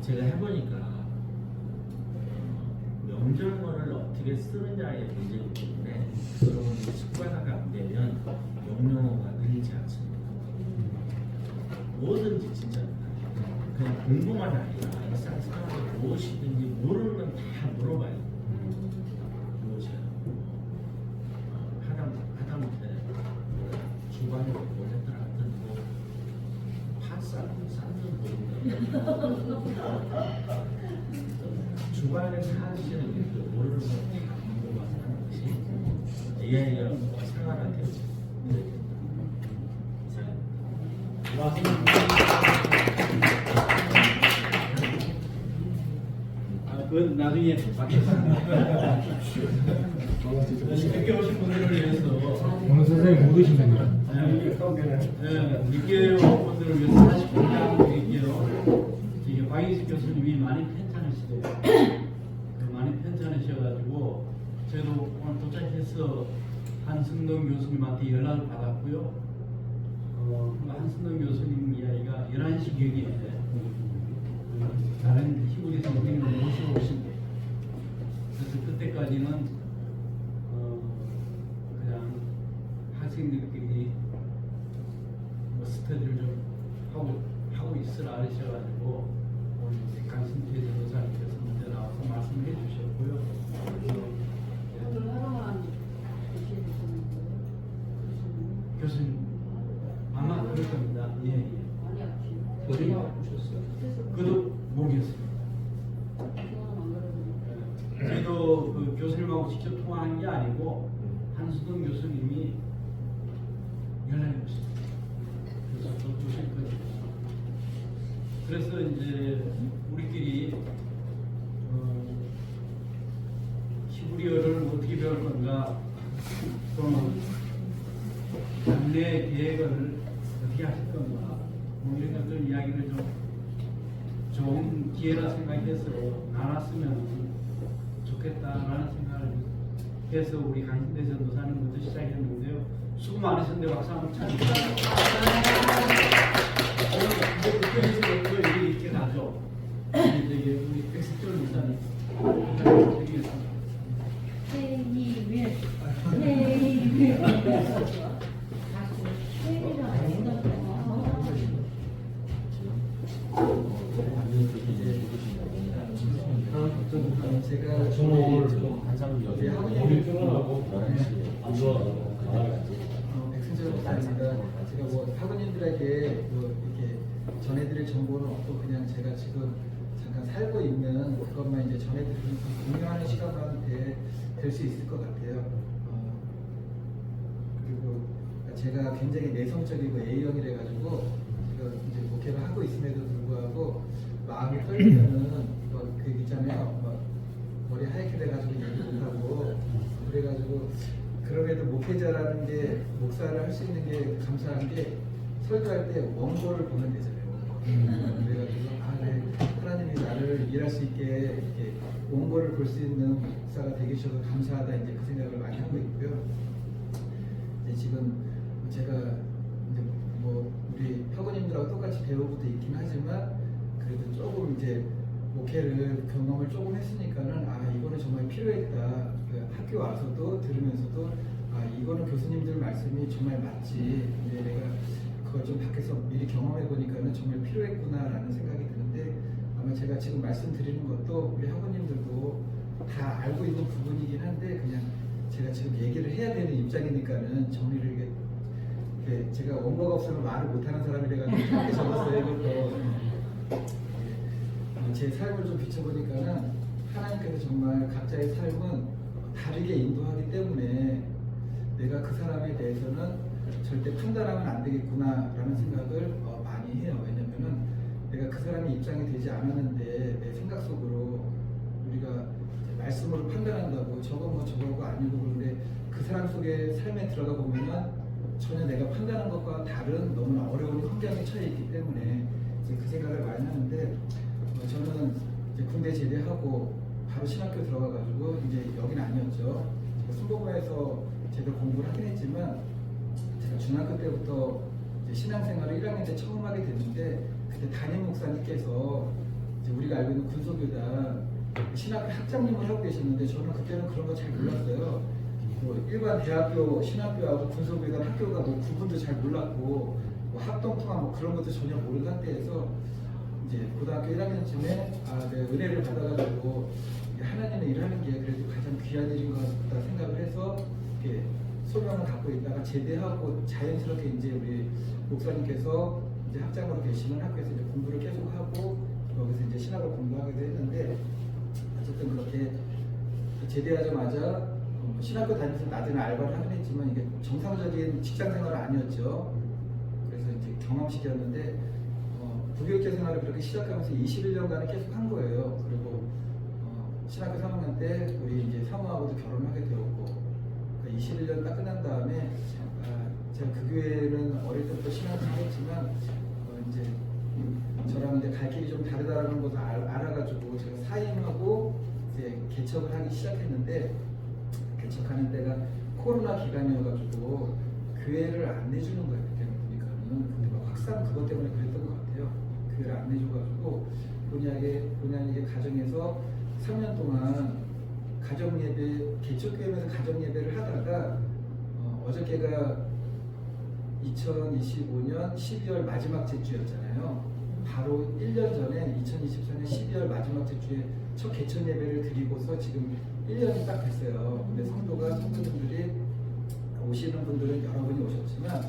제가 해보니까 명절문을 어떻게 쓰느냐의 문제이기 때문에 여러분 습관화가 안 되면 영영어가 늘지 않습니다. 뭐든지 진짜 그냥 공부만 아니라 일상생활에 무엇이든지 모르는 건 다 물어봐요. 무엇이야? 하다못해 주방에 뭐 했더라 하여튼 뭐 팥 삶는 주방에 사시는 그 모르는 건다 물어봐서 하는 것이 AI가 생활화되지. 그건 나중에 받겠습니다. 늦게 오신 분들을 위해서 오늘 선생님 못 오신답니다. 늦게 오신 분들을 위해서 40분간 드릴게요. 이게 박인식 교수님이 많이 편찮으시대요. 많이 편찮으셔가지고 저도 오늘 도착해서 한승동 교수님한테 연락을 받았고요. 한승동 교수님 이야기가 11시경에 다른 희구리 선생님을 모시고 오신대. 그래서 그때까지는 그냥 학생들끼리 뭐 스터디를 좀 하고 있으라 하셔가지고 오늘 강신태 전도사님께서 먼저 나와서 말씀을 해주셨고요. 오늘 하루만 교수님 아마 그럴 겁니다. 예. 많이 아프시죠? 어디 아프셨어요? 그도 모르겠어요. 저희도 그 교수님하고 직접 통화한 게 아니고 한수동 교수님이 연락이 오셨어요. 그래서 저 오실 거죠. 그래서 이제 우리끼리 히브리어를 어떻게 배울 건가, 또는 장래 계획을 어떻게 하실 건가, 뭐 이런 것들 이야기를 좀 좋은 기회라 생각해서 나눴으면 좋겠다라는 생각을 해서 우리 강신대 전도사님부터 시작했는데요. 수고 많으셨는데 박수 한번 쳐주세요. 오늘 국회에서부터 이렇게 가죠. 이제 우리 백석절 목사님 드리겠습니다. 제가 한상을 백승철 목사입니다. 제가 뭐 학우님들에게 뭐 이렇게 전해드릴 정보는 없고 그냥 제가 지금 잠깐 살고 있는 그것만 이제 전해드리면서 공유하는 시간만 될 수 있을 것 같아요. 그리고 제가 굉장히 내성적이고 A형이라 가지고 제가 이제 목회를 하고 있음에도 불구하고 마음이 떨리면은 그 있잖아요. 머리 하얗게 돼가지고 얘기 못하고 그래가지고 그럼에도 목회자라는 게 목사를 할 수 있는 게 감사한 게 설교할 때 원고를 보면 되잖아요. 그래가지고 네, 하나님이 나를 일할 수 있게 이렇게 원고를 볼 수 있는 목사가 되게 주셔서 감사하다 이제 그 생각을 많이 하고 있고요. 이제 지금 제가 이제 뭐 우리 학우님들하고 똑같이 배우고도 있긴 하지만 그래도 조금 이제 목회를 경험을 조금 했으니까는 이거는 정말 필요했다. 그 학교 와서도 들으면서도 이거는 교수님들 말씀이 정말 맞지. 근데 내가 그걸 좀 밖에서 미리 경험해 보니까는 정말 필요했구나라는 생각이 드는데 아마 제가 지금 말씀드리는 것도 우리 학우님들도 다 알고 있는 부분이긴 한데 그냥 제가 지금 얘기를 해야 되는 입장이니까는 정리를 이게 제가 원고가 없으면 말을 못하는 사람이라가지고 이렇게 적었어요. 이것도. 제 삶을 좀 비춰보니까는 하나님께서 정말 각자의 삶은 다르게 인도하기 때문에 내가 그 사람에 대해서는 절대 판단하면 안 되겠구나라는 생각을 많이 해요. 왜냐면은 내가 그 사람의 입장이 되지 않았는데 내 생각 속으로 우리가 말씀으로 판단한다고 저거고 아니고 그런데 그 사람 속의 삶에 들어가 보면은 전혀 내가 판단한 것과 다른 너무나 어려운 환경에 처해 있기 때문에 이제 그 생각을 많이 하는데 저는 이제 군대 제대하고 바로 신학교 들어가가지고 이제 여긴 아니었죠. 제가 순복음에서 제대로 공부를 하긴 했지만 제가 중학교 때부터 이제 신앙생활을 1학년 때 처음 하게 됐는데 그때 담임 목사님께서 이제 우리가 알고 있는 군소교단 신학교 학장님을 하고 계셨는데 저는 그때는 그런 거 잘 몰랐어요. 뭐 일반 대학교 신학교하고 군소교단 학교가 뭐 구분도 잘 몰랐고 뭐 합동통합 뭐 그런 것도 전혀 모르는 상태에서 이제 고등학교 1학년쯤에 내가 은혜를 받아가지고 하나님의 일을 하는 게 그래도 가장 귀한 일인 것 같다 생각을 해서 이렇게 소명을 갖고 있다가 제대하고 자연스럽게 이제 우리 목사님께서 이제 학장으로 계시는 학교에서 이제 공부를 계속 하고 여기서 이제 신학을 공부하기도 했는데 어쨌든 그렇게 제대하자마자 신학교 다니면서 낮에는 알바를 하긴 했지만 이게 정상적인 직장 생활은 아니었죠. 그래서 이제 경험식이었는데 부교육자 생활을 그렇게 시작하면서 21년간을 계속 한 거예요. 그리고 신학교 3학년 때 우리 이제 사모하고도 결혼을 하게 되었고 21년 딱 끝난 다음에 제가 그 교회는 어릴 때부터 신학을 하겠지만 이제 저랑 이제 갈 길이 좀 다르다는 것을 알아가지고 제가 사임하고 이제 개척을 하기 시작했는데 개척하는 때가 코로나 기간이어가지고 교회를 안 내주는 거예요. 그때 보니까는 근데 막 확산 그것 때문에 그랬던 것 같아요. 교회를 안 내줘가지고 본의 아니게 가정에서 3년 동안 가정예배 개척교회에서 가정예배를 하다가 어저께가 2025년 12월 마지막 주였잖아요. 바로 1년 전에 2024년 12월 마지막 주에 첫 개천 예배를 드리고서 지금 1년이 딱 됐어요. 근데 성도님들이 오시는 분들은 여러분이 오셨지만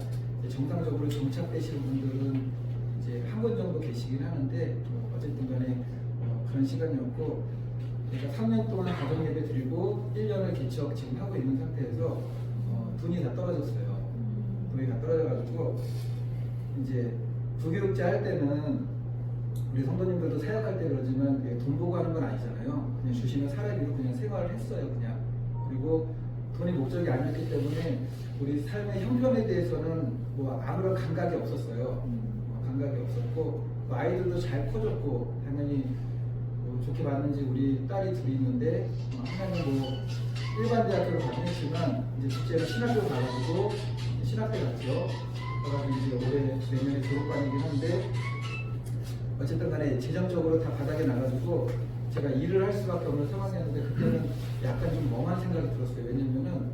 정상적으로 정착되시는 분들은 이제 한 분 정도 계시긴 하는데 어쨌든 간에 그런 시간이었고 제가 3년 동안 가정 예배 드리고 1년을 개척 지금 하고 있는 상태에서 돈이 다 떨어졌어요. 돈이 다 떨어져가지고 이제 부교육자 할 때는 우리 성도님들도 사역할 때 그러지만 돈 보고 하는 건 아니잖아요. 그냥 주시는 사례비로 그냥 생활을 했어요. 그냥. 그리고 돈이 목적이 아니었기 때문에 우리 삶의 형편에 대해서는 뭐 아무런 감각이 없었어요. 감각이 없었고 아이들도 잘 커졌고 당연히 좋게 봤는지 우리 딸이 둘이 있는데 하나는 뭐 일반 대학교를 가긴 했지만 이제 둘째는 신학교 가가지고 신학대 갔죠. 그래가지고 이제 올해 내년에 졸업반이긴 한데 어쨌든 간에 재정적으로 다 바닥에 나가지고 제가 일을 할 수밖에 없는 상황이었는데 그때는 약간 좀 멍한 생각이 들었어요. 왜냐면은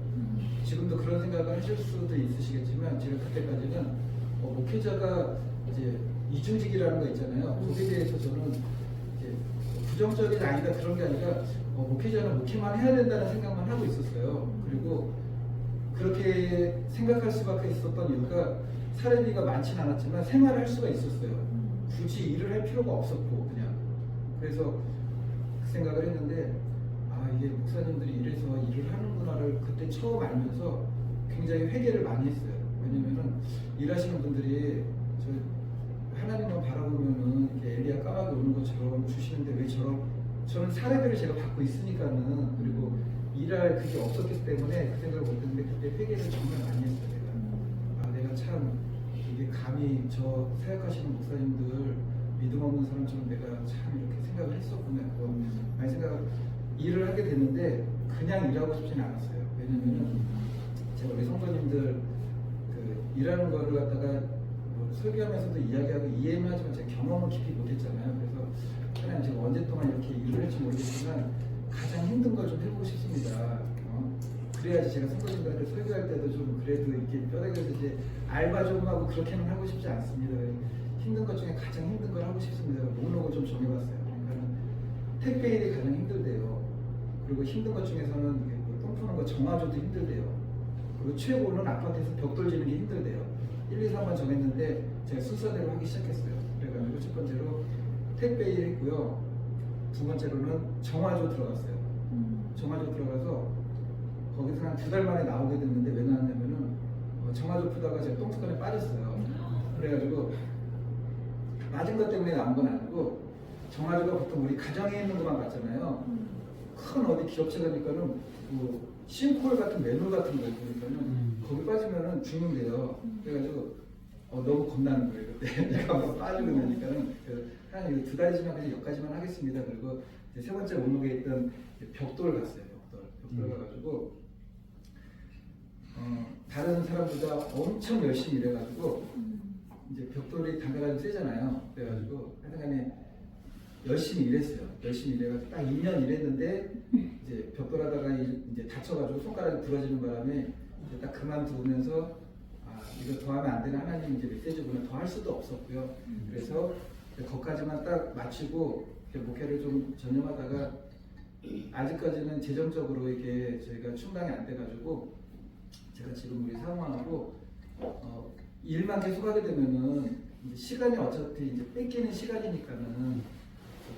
지금도 그런 생각을 하실 수도 있으시겠지만 제가 그때까지는 목회자가 이제 이중직이라는 거 있잖아요. 거기에 대해서 저는 이제 부정적인 아니다 그런 게 아니라 목회자는 목회만 해야 된다는 생각만 하고 있었어요. 그리고 그렇게 생각할 수밖에 있었던 이유가 사례비가 많진 않았지만 생활을 할 수가 있었어요. 굳이 일을 할 필요가 없었고 그냥 그래서 그 생각을 했는데 이게 목사님들이 이래서 일을 하는구나를 그때 처음 알면서 굉장히 회개를 많이 했어요. 왜냐면은 일하시는 분들이 하나님만 바라보면은 이렇게 엘리야 까마귀 오는 것처럼 주시는데 왜 저는 사례비를 제가 받고 있으니까는 그리고 일할 그게 없었기 때문에 그 생각을 못했는데 그때 회개를 정말 많이 했어요. 내가 참 이게 감히 저 사역하시는 목사님들 믿음 없는 사람처럼 내가 참 이렇게 생각을 했었구나. 많이 일을 하게 됐는데 그냥 일하고 싶지는 않았어요. 왜냐면은 제가 우리 성도님들 일하는 거를 갖다가 설교하면서도 이야기하고 이해만 하지만 제가 경험을 깊이 못했잖아요. 그래서 하나님 제가 언제 동안 이렇게 일을 할지 모르겠지만 가장 힘든 걸 좀 해보고 싶습니다. 그래야지 제가 성도님들한테 설교할 때도 좀 그래도 이렇게 뼈대기에서 이제 알바 좀 하고 그렇게는 하고 싶지 않습니다. 힘든 것 중에 가장 힘든 걸 하고 싶습니다. 목록을 좀 정해봤어요. 그러니까는 택배 일이 가장 힘들대요. 그리고 힘든 것 중에서는 똥 푸는 거 정화조도 힘들대요. 그리고 최고는 아파트에서 벽 돌리는 게 힘들대요. 1, 2, 3번 정했는데 제가 순서대로 하기 시작했어요. 그래가지고 첫 번째로 택배 일 했고요. 두 번째로는 정화조 들어갔어요. 정화조 들어가서 거기서 한 2달 만에 나오게 됐는데 왜 나왔냐면은 정화조 푸다가 제가 똥뚜껑에 빠졌어요. 그래가지고 맞은 것 때문에 나온 건 아니고 정화조가 보통 우리 가정에 있는 것만 같잖아요. 큰 어디 기업체 가니까는 뭐 싱크홀 같은 맨홀 같은 거 있으니까는 거기 빠지면은 죽는데요. 그래가지고 너무 겁나는 거예요. 그때 내가 한번 빠지고 나니까는 한 2달이지만 그냥 여기까지만 하겠습니다. 그리고 이제 세 번째 목록에 있던 벽돌 갔어요. 벽돌 가가지고 다른 사람보다 엄청 열심히 일해가지고 이제 벽돌이 단가가 좀 세잖아요. 그래가지고 하여튼간에 열심히 일했어요. 열심히 일해가지고 딱 2년 일했는데 이제 벽돌하다가 이제 다쳐가지고 손가락이 부러지는 바람에 이제 딱 그만두면서 아 이거 더 하면 안 되나 하나님 이제 메시지구나 더 할 수도 없었고요. 그래서 거기까지만 딱 마치고 목회를 좀 전념하다가 아직까지는 재정적으로 이게 저희가 충당이 안 돼가지고 제가 지금 우리 사모하고 일만 계속 하게 되면은 이제 시간이 어차피 이제 뺏기는 시간이니까는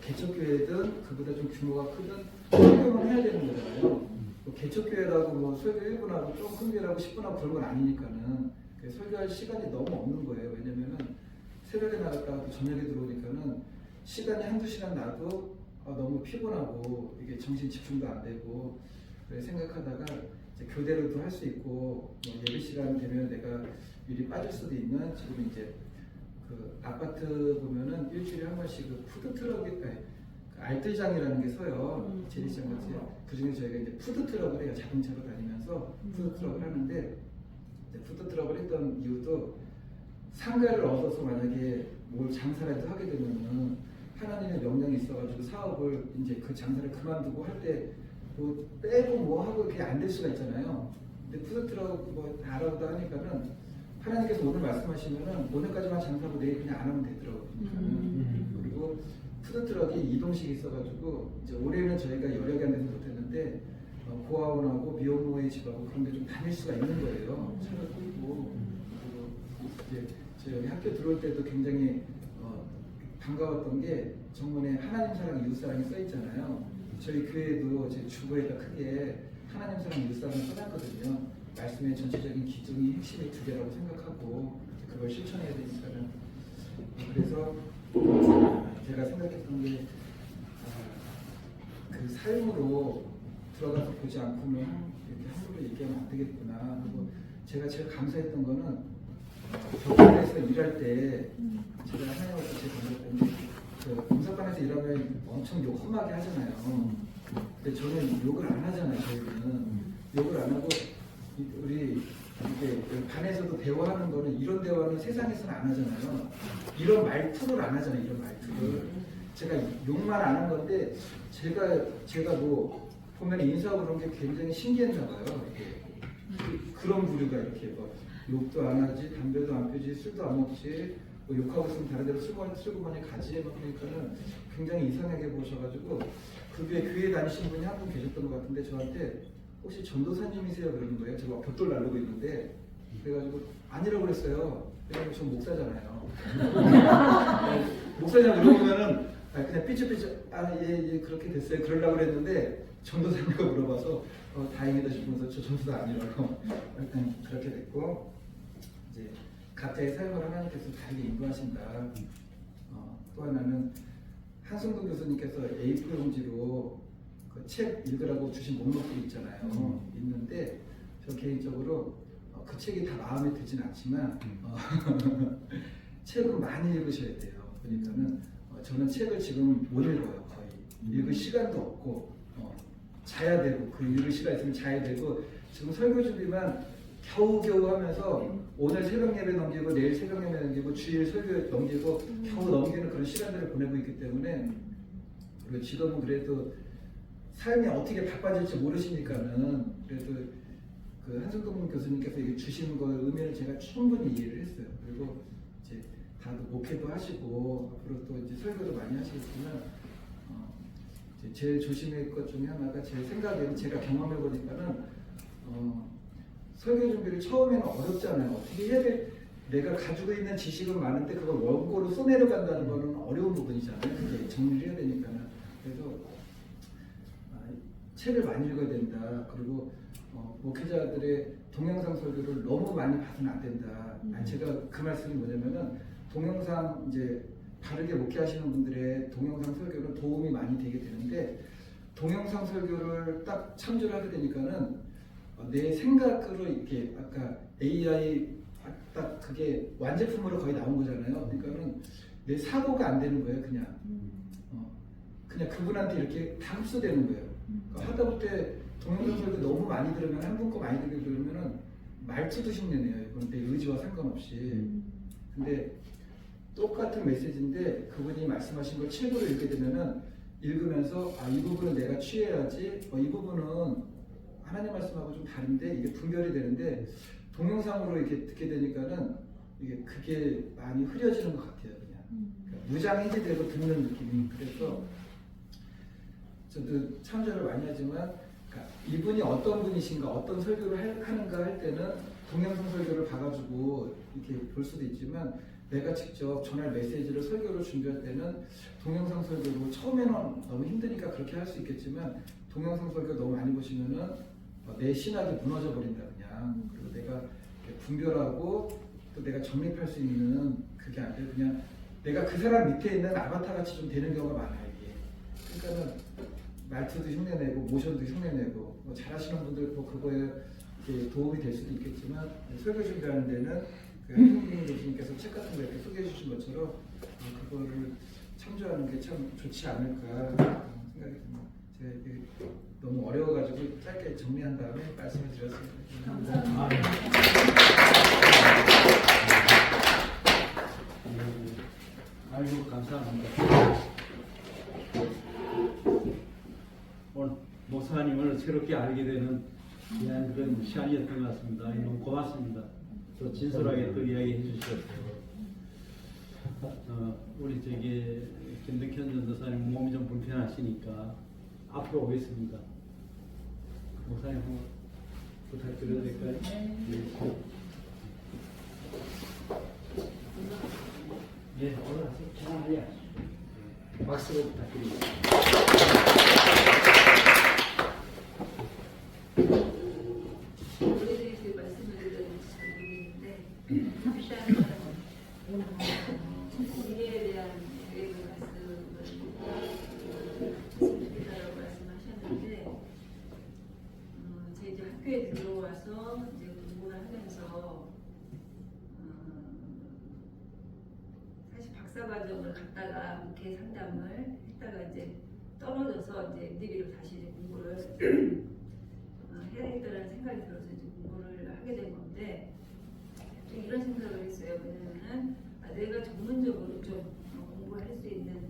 개척교회든 그보다 좀 규모가 크든 설교만 해야 되는 거잖아요. 개척교회라고 뭐 설교 1분하고 좀 큰 교회라고 10분하고 그런 건 아니니까는 설교할 시간이 너무 없는 거예요. 왜냐면은 새벽에 나갔다가 또 저녁에 들어오니까는 시간이 한두 시간 나도 너무 피곤하고 이게 정신 집중도 안 되고 그래 생각하다가 이제 교대로도 할 수 있고 뭐 예배 시간 되면 내가 미리 빠질 수도 있는 지금 이제 그 아파트 보면은 일주일에 한 번씩 그 푸드트럭이 그 알뜰장이라는 게 서요. 제리장 같이 그 중에 저희가 이제 푸드트럭을 해요. 자동차로 다니면서 푸드트럭을 하는데 푸드트럭을 했던 이유도 상가를 얻어서 만약에 뭘 장사라도 하게 되면은 하나님의 명령이 있어가지고 사업을 이제 그 장사를 그만두고 할 때 뭐 빼고 뭐 하고 그게 안 될 수가 있잖아요. 근데 푸드트럭 뭐 알아보다 하니까는 하나님께서 오늘 말씀하시면은 오늘까지만 장사하고 내일 그냥 안 하면 되더라고요. 그리고 푸드트럭이 이동식이 있어가지고 이제 올해는 저희가 여력이 안 돼서 못했는데 고아원하고 미혼모의 집하고 그런 데 좀 다닐 수가 있는 거예요. 차를 끌고 그리고 이제 저희 학교 들어올 때도 굉장히 반가웠던 게 정문에 하나님 사랑 이웃 사랑이 써 있잖아요. 저희 교회도 제 주보에다 크게 하나님 사랑 이웃 사랑을 써놨거든요. 말씀의 전체적인 기둥이 핵심이 두 개라고 생각하고 그걸 실천해야 되니까는 그래서 제가 생각했던 게 그 삶으로 들어가서 보지 않고는 이렇게 함부로 얘기하면 안 되겠구나. 그리고 제가 제일 감사했던 거는 벽돌에서 일할 때 제가 하나님을 제일 감사했던 게 그 공사관에서 일하면 엄청 욕 험하게 하잖아요. 근데 저는 욕을 안 하잖아요. 저희는 욕을 안 하고 우리 이게 반에서도 대화하는 거는 이런 대화는 세상에서는 안 하잖아요. 이런 말투를 안 하잖아요. 이런 말투를 제가 욕만 안 한 건데 제가 뭐 보면 인사하고 그런 게 굉장히 신기했나 봐요. 이렇게. 그런 부류가 이렇게 뭐 욕도 안 하지, 담배도 안 피지, 술도 안 먹지, 뭐 욕하고 있으면 다른 데로 술고만에 가지, 막 그러니까는 굉장히 이상하게 보셔가지고 그 교회에 다니신 분이 한 분 계셨던 것 같은데 저한테 혹시 전도사님이세요? 그러는 거예요. 제가 벽돌 나르고 있는데 그래가지고 아니라고 그랬어요. 왜냐면 전 목사잖아요. 목사냐 물어보면은 그냥 삐죽삐죽 예 그렇게 됐어요. 그러려고 그랬는데 전도사님과 물어봐서 다행이다 싶으면서 저 전도사 아니라고 일단 그렇게 됐고 이제 각자의 삶을 하나님께서 다르게 인도하신다. 또 하나는 한승돈 교수님께서 A4 용지로 그 책 읽으라고 주신 목록들이 있잖아요. 있는데 저 개인적으로 그 책이 다 마음에 들진 않지만 책은 많이 읽으셔야 돼요. 그러니까는 저는 책을 지금 못 읽어요. 거의 읽을 시간도 없고 자야 되고 그 읽을 시간 있으면 자야 되고 지금 설교 준비만 겨우겨우 하면서 오늘 새벽 예배 넘기고 내일 새벽 예배 넘기고 주일 설교 넘기고 겨우 넘기는 그런 시간들을 보내고 있기 때문에 그리고 지금은 그래도 삶이 어떻게 바빠질지 모르시니까는 그래도 그 한승동 교수님께서 주시는 거 의미를 제가 충분히 이해를 했어요. 그리고 이제 다들 목회도 하시고 앞으로 또 이제 설교도 많이 하시겠지만 이제 제일 조심할 것 중에 하나가 제 생각에는 제가 경험해 보니까는 설교 준비를 처음에는 어렵잖아요. 어떻게 해야 돼? 내가 가지고 있는 지식은 많은데 그걸 원고로 써내려간다는 거는 어려운 부분이잖아요. 그게 정리를 해야 되니까는. 그래서 책을 많이 읽어야 된다. 그리고 목회자들의 동영상 설교를 너무 많이 봐서는 안 된다. 제가 그 말씀이 뭐냐면은 동영상 이제 바르게 목회하시는 분들의 동영상 설교는 도움이 많이 되게 되는데 동영상 설교를 딱 참조를 하게 되니까는 내 생각으로 이렇게 아까 AI 딱 그게 완제품으로 거의 나온 거잖아요. 그러니까는 내 사고가 안 되는 거예요. 그냥 그분한테 이렇게 다 흡수되는 거예요. 하다 못해 동영상 설교 너무 많이 들으면 한 분 거 많이 들게 들으면은 말투도 흉내내요. 이건 내 의지와 상관없이. 근데 똑같은 메시지인데 그분이 말씀하신 걸 책으로 읽게 되면은 읽으면서 이 부분은 내가 취해야지, 이 부분은 하나님 말씀하고 좀 다른데 이게 분별이 되는데 동영상으로 이렇게 듣게 되니까는 그게 많이 흐려지는 것 같아요. 그냥 그러니까 무장해제되고 듣는 느낌이. 그래서 저도 참여를 많이 하지만 그러니까 이분이 어떤 분이신가, 어떤 설교를 하는가 할 때는 동영상 설교를 봐가지고 이렇게 볼 수도 있지만 내가 직접 전할 메시지를 설교를 준비할 때는 동영상 설교로 처음에는 너무 힘드니까 그렇게 할 수 있겠지만 동영상 설교 너무 많이 보시면은 내 신학이 무너져 버린다 그냥. 그리고 내가 분별하고 또 내가 정립할 수 있는 그게 아니라 그냥 내가 그 사람 밑에 있는 아바타 같이 좀 되는 경우가 많아요 이게. 그러니까는 말투도 흉내내고 모션도 흉내내고 잘하시는 분들 또 그거에 이렇게 도움이 될 수도 있겠지만 설교 준비하는 데는 그 한국인 교수님께서 책 같은 거 이렇게 소개해 주신 것처럼 그거를 참조하는 게 참 좋지 않을까 생각이 듭니다. 제가 이게 너무 어려워가지고 짧게 정리한 다음에 말씀을 드렸습니다. 감사합니다. 아이고 감사합니다. 오늘 목사님을 새롭게 알게 되는 귀한 그런 시간이었던 것 같습니다. 너무 고맙습니다. 또 진솔하게 또 이야기해 주셨어요. 우리 김덕현 전도사님 몸이 좀 불편하시니까 앞으로 오겠습니다. 목사님 한번 부탁드려도 될까요? 네. 예, 올라와서 편안하게 하시죠. 박수로 부탁드립니다. 우리들이 그 말씀을 드렸는데 일단 미래에 대한 계획을 말씀드리다라고 말씀하셨는데 제 이제 학교에 들어와서 이제 공부를 하면서 사실 박사과정을 갔다가 목회 상담을 했다가 이제 떨어져서 이제 MDB로 다시 이제 공부를 해야 되겠다는 생각이 들어서 이제 공부를 하게 된 건데 좀 이런 생각을 했어요. 왜냐면은 내가 전문적으로 좀 공부할 수 있는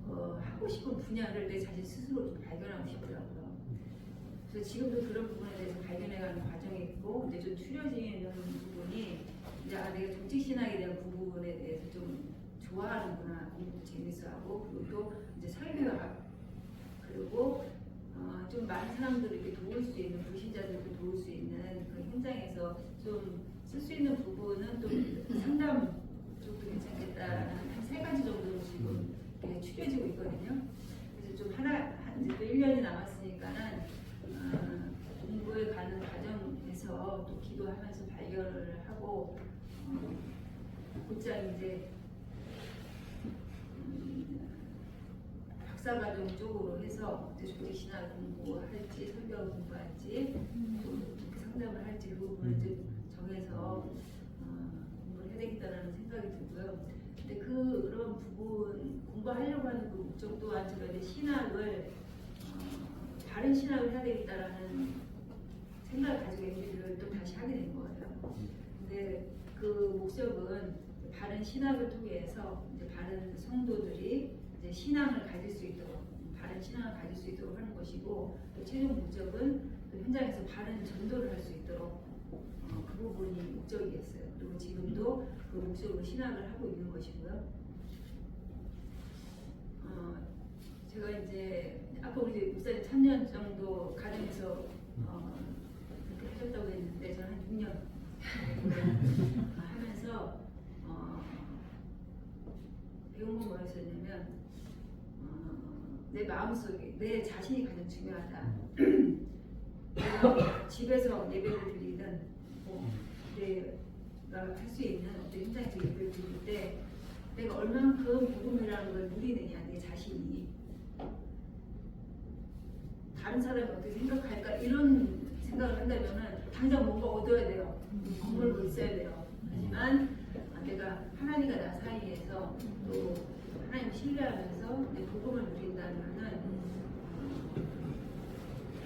하고 싶은 분야를 내 자신 스스로 좀 발견하고 싶더라고요. 그래서 지금도 그런 부분에 대해서 발견해가는 과정이 있고 이제 좀 추려지는 부분이 이제 내가 정치신학에 대한 부분에 대해서 좀 좋아하는구나, 공부도 재밌어하고 그리고 또 이제 설교학 그리고 좀 많은 사람들을 이렇게 도울 수 있는 불신자들을 도울 수 있는 그 현장에서 좀 쓸 수 있는 부분은 또 상담 쪽도 괜찮겠다라는 한 3가지 정도로 지금 이렇게 추려지고 있거든요. 그래서 좀 이제 또 1년이 남았으니까는 공부에 가는 과정에서 또 기도하면서 발견을 하고 곧장 이제 박사과정 쪽으로 해서 조직신학 공부할지 설교 공부할지 또 이렇게 상담을 할지 그 부분을 좀 정해서 공부를 해야 되겠다는 생각이 들고요. 근데 그런 부분 공부하려고 하는 그 목적 또한 제가 이제 신학을 바른 신학을 해야 되겠다라는 생각을 가지고 MB를 또 다시 하게 된 거예요. 근데 그 목적은 바른 신학을 통해서 이제 바른 성도들이 이제 신앙을 가질 수 있도록 바른 신앙을 가질 수 있도록 하는 것이고 또 최종 목적은 그 현장에서 바른 전도를 할 수 있도록 그 부분이 목적이겠어요. 그리고 지금도 그 목적으로 신학을 하고 있는 것이고요. 제가 이제 아까 우리 목사님 3년 정도 가정에서 그렇게 하셨다고 했는데 저는 한 6년 하면서 배운 건 뭐였었냐면 내 마음속에 내 자신이 가장 중요하다. 내가 집에서 예배를 드리든 내가 할 수 있는 어떤 현장에서 예배를 드릴 때 내가 얼만큼 복음이라는 걸 누리느냐, 내 자신이 다른 사람이 어떻게 생각할까 이런 생각을 한다면은 당장 뭔가 얻어야 돼요. 건물도 있어야 돼요. 하지만 내가 하나님과 나 사이에서 또 하나님 신뢰하면서 내 복음을 누린다면은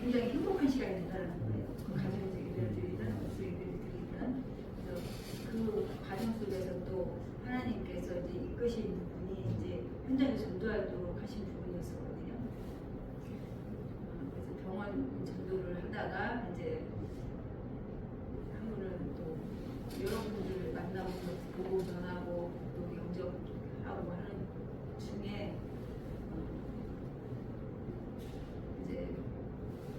굉장히 행복한 시간이 된다는 거예요. 그 가정에서 예배를 드리든 어디서 예배를 드리든 그래서 그 과정 속에서 또 하나님께서 이제 현장에서 전도하도록 하신 부분이었거든요. 그래서 병원 전도를 하다가 이제 한 분은 또 여러분들 만나고 보고 전하고 또 영접하고 하는 중에 이제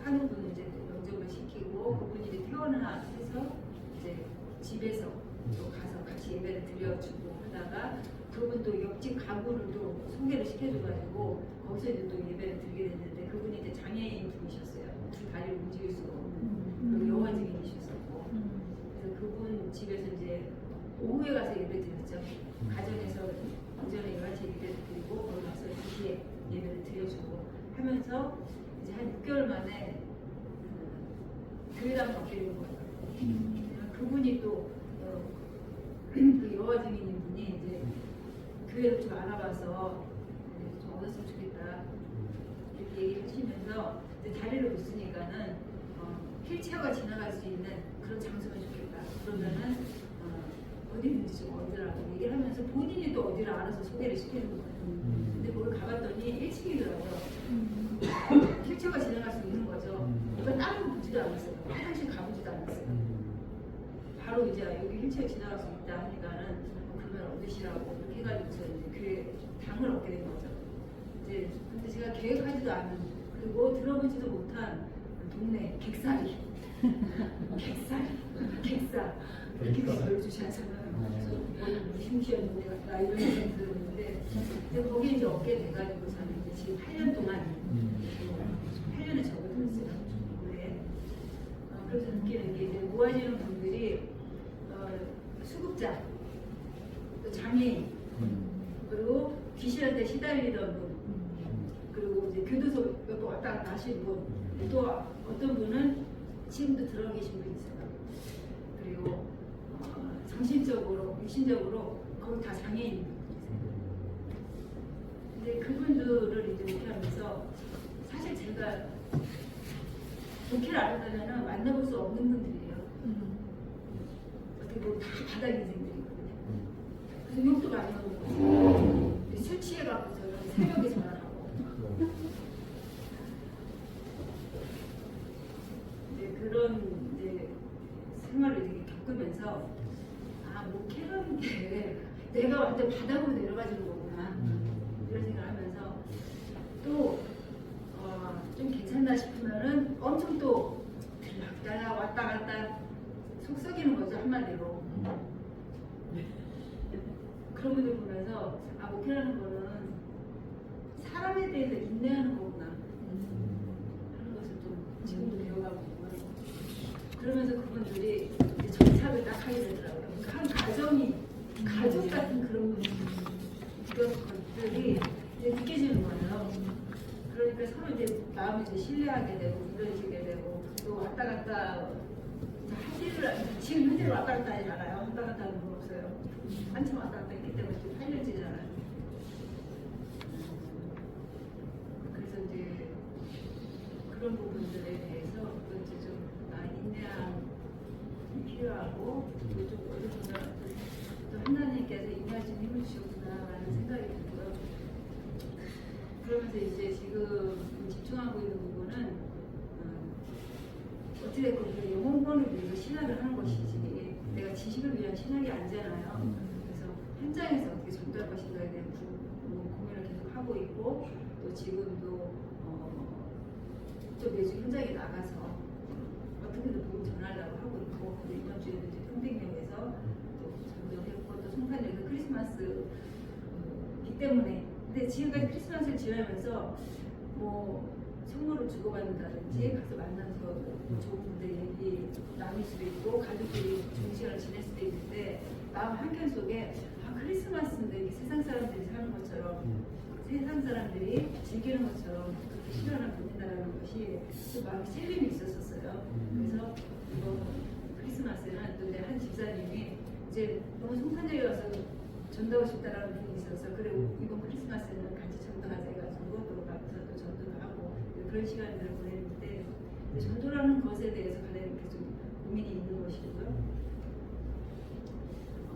하는 분은 이제 영접을 시키고 그분이 이제 퇴원을 해서 이제 집에서 또 가서 같이 예배를 드려주고 하다가 그분 또 옆집 가구를 또 소개를 시켜줘가지고 거기서 이제 또 예배를 드리게 됐는데 그분이 이제 장애인 분이셨어요. 두 다리를 움직일 수가 없는 그리고 영화 증인이셨었고 그래서 그분 집에서 이제 오후에 가서 예배 드렸죠. 가정에서 오전에 11시에 예배를 드리고 거기 가서 2시에 예배를 드려주고 하면서 이제 한 6개월 만에 교회당 받게 된 거예요. 그분이 또 그 여화 증인인 분이 이제 교회를 좀 알아봐서 좀 얻었으면 좋겠다 이렇게 얘기를 하시면서 이제 다리를 못 쓰니까는 휠체어가 지나갈 수 있는 그런 장소면 좋겠다. 그러면은 어디든지 좀 어디라고 얘기를 하면서 본인이 또 어디를 알아서 소개를 시키는 거예요. 근데 거기 가봤더니 1층이더라고요. 휠체어가 지나갈 수 있는 거죠. 그러니까 다른 거 보지도 않았어요. 화장실 가보지도 않았어요. 바로 이제 여기 휠체어 지나갈 수 있다 하니까는 그러면 얻으시라고 이렇게 해가지고 이제 교회 당을 얻게 된 거죠. 이제 근데 제가 계획하지도 않은 그리고 들어보지도 못한 동네 객살이 객사 이렇게 보여주시잖아요. 그래서 무심시한 동네 같다 이런 생각이 들었는데 이제 거기에 이제 얻게 돼가지고 저는 이제 지금 8년 동안 8년에 접어들었어요. 네. 그래서 느끼는 게 이제 모아지는 분들이 수급자, 또 장애인, 그리고 귀신한테 시달리던 분, 그리고 이제 교도소 몇 번 왔다 갔다 하시는 분, 또 어떤 분은 지금도 들어가 계신 분 있어요. 그리고 정신적으로, 육신적으로 거의 다 장애인 분이세요. 근데 그분들을 이제 목회하면서 사실 제가 목회를 안 한다면 만나볼 수 없는 분들이에요. 어떻게 보면 다 바닥 인생들이거든요. 그래서 욕도 많이 하고 술 취해갖고 저는 새벽에 전화를 하고 이제 그런 이제 생활을 되게 겪으면서 아 목회라는 게 내가 완전 바닥으로 내려가지는 거구나 이런 생각을 하면서 또 좀 괜찮나 싶으면은 엄청 또 들락달락 왔다 갔다 속 썩이는 거죠 한마디로. 그런 분들 보면서 아 목회라는 거는 사람에 대해서 인내하는 거구나 하는 것을 좀 지금도 배워가고 있고요. 그러면서 그분들이 이제 정착을 딱 하게 되더라고요. 한 가정이 가족 같은 그런 것들이 이제 느껴지는 거예요. 그러니까 서로 이제 마음이 이제 신뢰하게 되고 믿어지게 되고 또 왔다 갔다 지금 현재로 왔다 갔다 하잖아요. 왔다 갔다 하는 건 없어요. 한참 왔다 갔다 했기 때문에 좀 8년째잖아요. 그래서 이제 그런 부분들에 대해서 또 이제 좀 인내함이 필요하고 그리고 좀 어디서나 또 하나님께서 인내할 좀 힘을 주셨구나라는 생각이 들고요. 그러면서 이제 지금 집중하고 있는 부분은 어찌됐건 영혼권을 위해서 신학을 하는 것이지 내가 지식을 위한 신학이 아니잖아요. 그래서 현장에서 어떻게 전도할 것인가에 대한 고민을 계속 하고 있고 또 지금도 좀 매주 현장에 나가서 어떻게든 복음 전하려고 하고 있고 이번 주에도 이제 평택역에서 또 전도했고 또 송탄역에서 크리스마스이기 때문에 근데 지금까지 크리스마스를 지나면서 뭐 선물을 주고받는다든지 가서 만나서 좋은 분들 얘기 나눌 수도 있고 가족들이 좋은 시간을 지낼 수도 있는데 마음 한켠 속에 아 크리스마스인데 이게 세상 사람들이 사는 것처럼 세상 사람들이 즐기는 것처럼 그렇게 시간을 보낸다는 것이 또 마음에 찔림이 있었어요. 그래서 이번 크리스마스는 또 한 집사님이 이제 너무 송탄역에 와서 전도하고 싶다라는 분이 있어서 그리고 이번 크리스마스는 같이 전도하자 해가지고 또 가서 또 전도를 하고 그런 시간들을 보냈는데 전도라는 것에 대해서 가장 좀 고민이 있는 것이고요.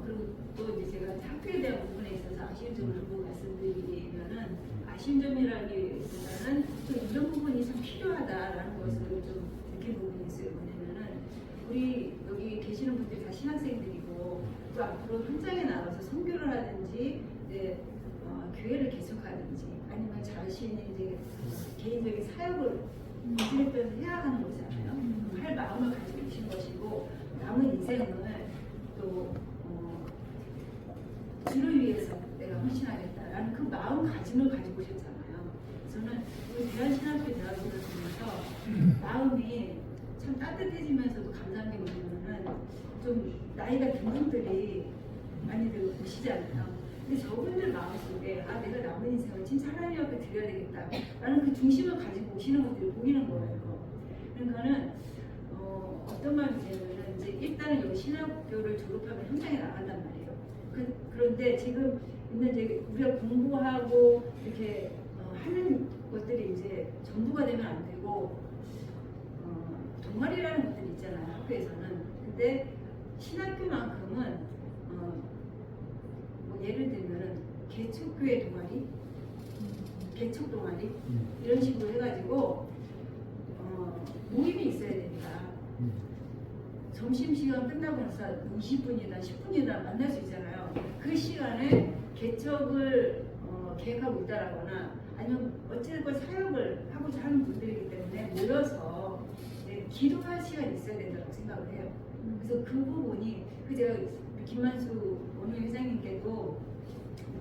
그리고 또 이제 제가 학교에 대한 부분에 있어서 아쉬운 점을 한번 말씀드리면은 아쉬운 점이라기보다는 좀 이런 부분이 참 필요하다라는 것을 좀 느낀 부분이 있어요. 뭐냐면은 우리 여기 계시는 분들이 다 신학생들이고 또 앞으로 현장에 나가서 선교를 하든지 이제 교회를 개척하든지 아니면 자신의 이제 개인적인 사역을 어찌됐든 해야 하는 거잖아요. 할 마음을 가지고 계신 것이고 남은 인생을 또 주를 위해서 내가 헌신하겠다라는 그 마음가짐을 가지고 오셨잖아요. 저는 우리 대한신학교 대학교를 보면서 마음이 참 따뜻해지면서도 감사한 게 뭐냐면은 좀 나이가 든 분들이 많이들 오시잖아요. 근데 저분들 마음속에 내가 남은 인생을 진짜 하나님 앞에 드려야 되겠다라는 그 중심을 가지고 오시는 분들이 보이는 거예요. 그러니까는 어떤 마음이냐면은 이제 일단은 여기 신학교를 졸업하면 현장에 나간단 말이에요. 그런데 지금 있는 이제 우리가 공부하고 이렇게 하는 것들이 이제 전부가 되면 안 되고 동아리라는 것들이 있잖아요. 학교에서는. 근데 신학교만큼은 뭐 예를 들면은 개척교회 동아리, 개척 동아리 이런 식으로 해가지고 모임이 있어야 됩니다. 점심시간 끝나고 나서 20분이나 10분이나 만날 수 있잖아요. 그 시간에 개척을 계획하고 있다라거나 아니면 어찌됐건 사역을 하고자 하는 분들이기 때문에 모여서 기도할 시간이 있어야 된다고 생각을 해요. 그래서 그 부분이 제가 김만수 원효 회장님께도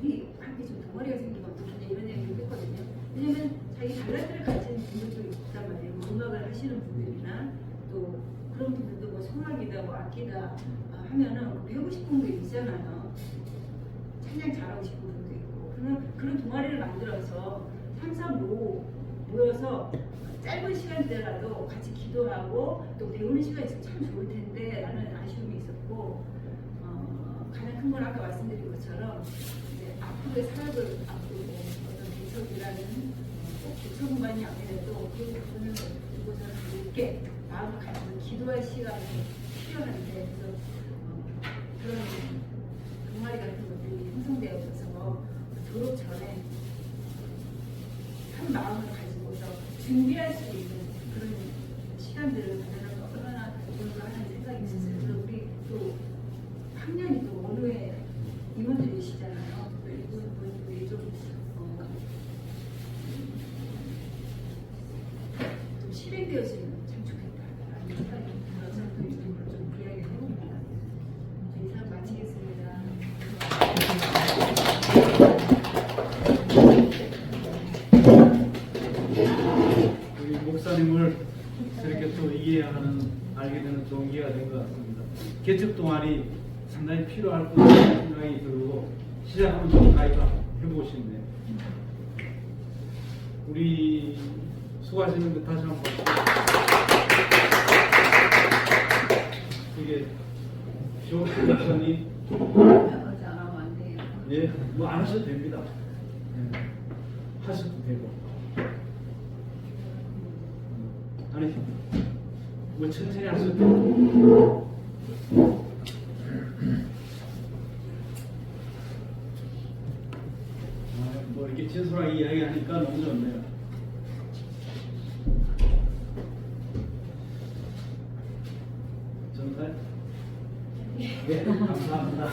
우리 학교에 좀 동아리가 생기면 어떻게 이런 얘기를 했거든요. 왜냐면 자기 달란트를 가진 분들도 있단 말이에요. 음악을 하시는 분들이나 또 그런 분들도 뭐 성악이다 뭐 악기다 하면은 배우고 싶은 게 있잖아요. 찬양 잘하고 싶은 분도 있고 그런 동아리를 만들어서 3, 4, 5 모여서 짧은 시간대라도 같이 기도하고 또 배우는 시간이 있으면 참 좋을 텐데 라는 아쉬움이 있었고 가장 큰 건 아까 말씀드린 것처럼 이제 앞으로의 사역을 앞두고 어떤 개척이라는 꼭 개척만이 아니라도 그 부분을 이곳에서 함께 마음을 가지고 기도할 시간이 필요한데 그래서 그런 동아리 같은 것들이 형성되어 있어서 졸업 전에 한 마음을 가지고서 준비할 수 있는 그런 시간들을 가져는 거 얼마나 좋을까 하는 생각이 있었어요. 그래서 우리 또 학년이 또 원후에 임원들이시잖아요. 이분들이 좀 실행되어지면 참 좋겠다라는 생각이 들어서 또 이쪽으로 좀 이야기를 해봅니다. 이상 마치겠습니다. 우리 목사님을 저렇게 또 이해하는 알게 되는 좋은 기회가 된 것 같습니다. 개척 동아리 상당히 필요할 것 같다는 생각이 들고 시작하면 좀 가입 해보시는데 우리 수고하시는 것 다시 한번 박수. 이게 좋은 목사님 어제 안 하면 안 돼요. 예, 뭐 안 하셔도 됩니다. 예, 하셔도 되고 아니 뭐 천천히 하셔도 되고 뭐 이렇게 진솔하게 이야기하니까 너무 좋네요. 정말 네, 감사합니다.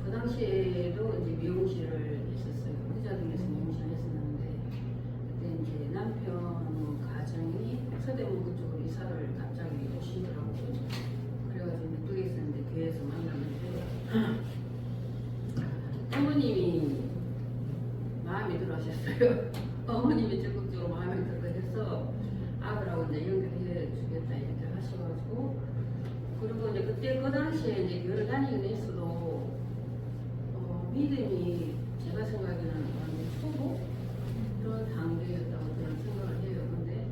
그 당시에도 이제 미용실을 했었어요. 회자동에서 미용실을 했었는데 그때 이제 남편 가정이 서대문 그쪽으로 이사를 갑자기 오시더라고요. 그래가지고 메뚜기 있었는데 교회에서 만났는데 어머님이 마음에 들어하셨어요. 어머님이 적극적으로 마음에 들어 해서 아들하고 이제 연결해 주겠다 이렇게 하셔가지고 그리고 이제 그때 그 당시에 이제 교회를 다니긴 했어도 믿음이 제가 생각에는 완전 초보 그런 단계였다고 저는 생각을 해요. 근데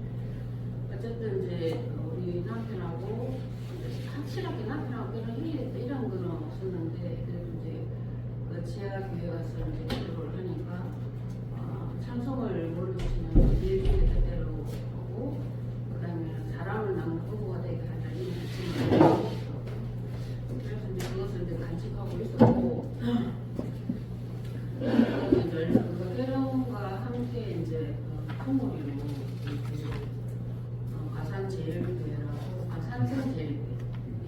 어쨌든 이제 우리 남편하고 이제 확실하게 남편하고 결혼해야겠다 이런 거는 없었는데 그래도 이제 그 지하 교회 가서 이제 기도를 하니까 참 찬송을 모르시면 일주일에 때때로 하고 그다음에 사람을 낳는 부부가 되게 한다 이런 말씀을 그래서 이제 그것을 이제 간직하고 있었고 그리고 이제 그 회령과 함께 이제 통모리로 가산제일교회라고 가산성제일교회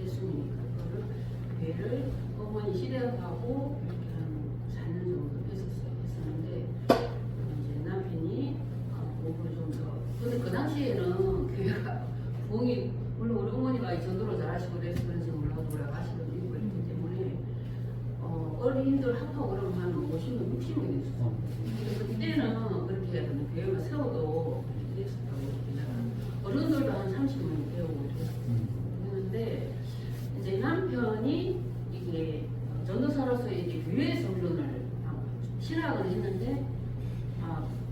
예수님이니까 그거를 교회를 어머니 시대하고 이렇게 한 4년 정도 했었는데 이제 남편이 공부를 좀 더 근데 그 당시에는 교회가 부흥이 물론 우리 어머니가 전도를 잘하시고 그래서 그런지 몰라도 돌아가시는 이유가 있기 때문에 어린이들 합하고 그러면 한 50명, 60명이 있었어. 근데 그때는 그렇게 해야 되는 교회가 세워도 됐었다고 어른들도 한 30명 배우고 그랬는데 이제 남편이 이게 전도사로서 이제 교회에서 훈련을 신학을 했는데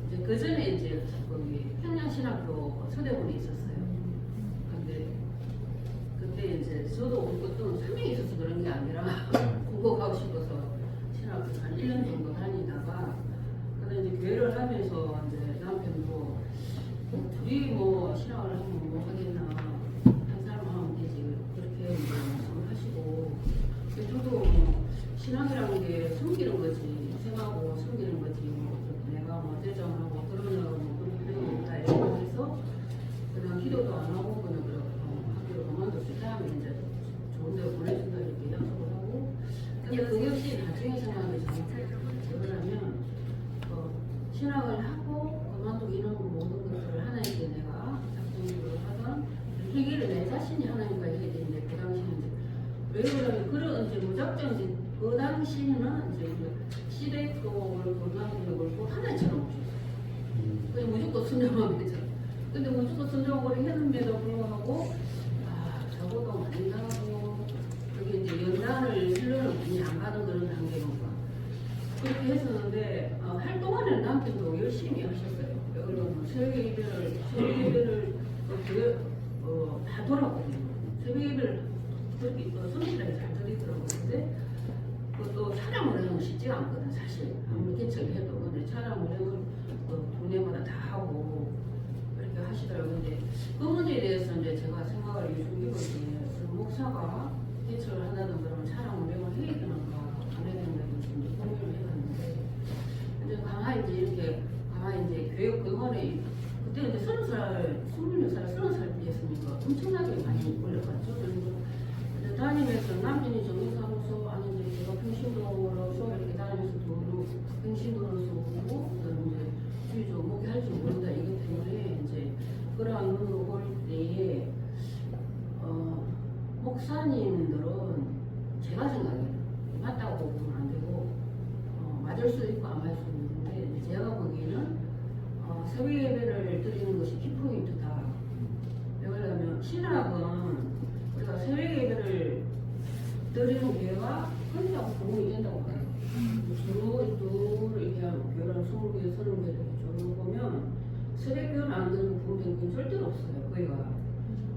이제 그 전에 이제 거기 평양신학교 서대문에 있었어요. 근데 그때 이제 저도 우리 것도 3명이 있어서 그런 게 아니라 공부하고 싶어서 신학교 한 1년 정도 다니다가 그다음에 이제 교회를 하면서 이제 남편도 둘이 뭐 신학을 하면 뭐 하겠나 한 사람 하면 되지 그렇게 이제 말씀을 하시고 저도 뭐 신학이라는 게 숨기는 거지 생하고 숨기는 거지 뭐 내가 뭐 대장하고 그러느라고 뭐 그런 다 이렇게 해서 그냥 기도도 안 하고 그냥 학교를 그만뒀을 때 다음에 이제 좋은 데 보내준다 이렇게 약속을 하고 근데 그게 없이 나중에 생각하면 그러려면 신학을 하고 그만두기 이런 모든 것들을 하나님께 내가 작정적으로 하던 회개를 내 자신이 하나님과 해야 되는데 그 당시는 이제 왜 그러냐면 그런 이제 무작정 이제 그 당시는 이제 시댁도 그렇고 남편도 그렇고 하나님처럼 오셨어요. 그냥 무조건 순종하면 되잖아. 근데 무조건 순종을 했는데도 불구하고 적어도 많이 나고 그게 이제 연단을 훈련을 많이 안 가는 그런 단계인가 그렇게 했었는데 할 동안에는 남편도 열심히 하셨어요. 그리고 새벽 예배를 다 돌아보거든요. 새벽 예배를 그렇게 성실하게 잘 드리더라고요. 근데 그것도 촬영을 하는 건 쉽지가 않거든 사실. 아무리 개척을 해도 근데 촬영을 하면 동네마다 다 하고 그렇게 하시더라고요. 근데 그 문제에 대해서 이제 제가 생각을 요즘 해보니 목사가 개척을 한다든 그러면 촬영을 매번 해야 되는가 안 해야 되는가 좀 고민을 해봤는데 이제 가만히 이제 이렇게 가만히 이제 교육 근원에 그때 이제 30살, 26살, 30살 됐으니까 엄청나게 많이 올려갔죠. 그래서 다니면서 남편이 정리사로서 아니 이제 제가 평신도로서 이렇게 다니면서 돈으로 평신도로서 오고 그다음에 이제 주의조 목회할 줄 모른다 이것 때문에 이제 그러한 눈으로 볼 때에 목사님들은 제가 생각에는 맞다고 보면 안 되고 맞을 수도 있고 안 맞을 수도 있는데 제가 보기에는 새벽 예배를 드리는 것이 키포인트다. 왜 그러냐면 신학은 우리가 새벽 예배를 드리는 교회가 혼자고 도움이 된다고 봐요. 주로 이렇게 교회랑 20개, 30개 주로 보면 새벽 교회를 안 드리는 부분들은 절대로 없어요. 거기가.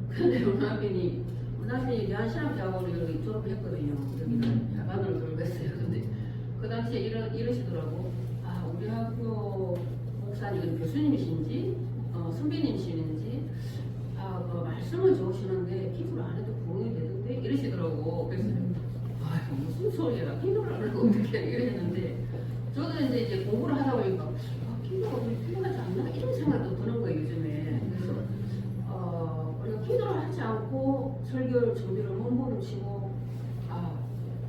근데 우리 남편이 대한신학대학원을 여기 졸업했거든요. 여기는 야간으로 들고 했어요. 근데 그 당시에 이러시더라고. 우리 학교 목사님 교수님이신지 선배님이신지 그 말씀을 좋으시는데 기도를 안 해도 부흥이 되던데 이러시더라고. 그래서 무슨 소리야 기도를 안 하고 어떻게 이랬는데 저도 이제 공부를 하다 보니까 기도가 왜 필요하지 않나 이런 생각도 드는 거예요 요즘에. 그래서 우리가 기도를 하지 않고 설교를 준비를 몸부림치고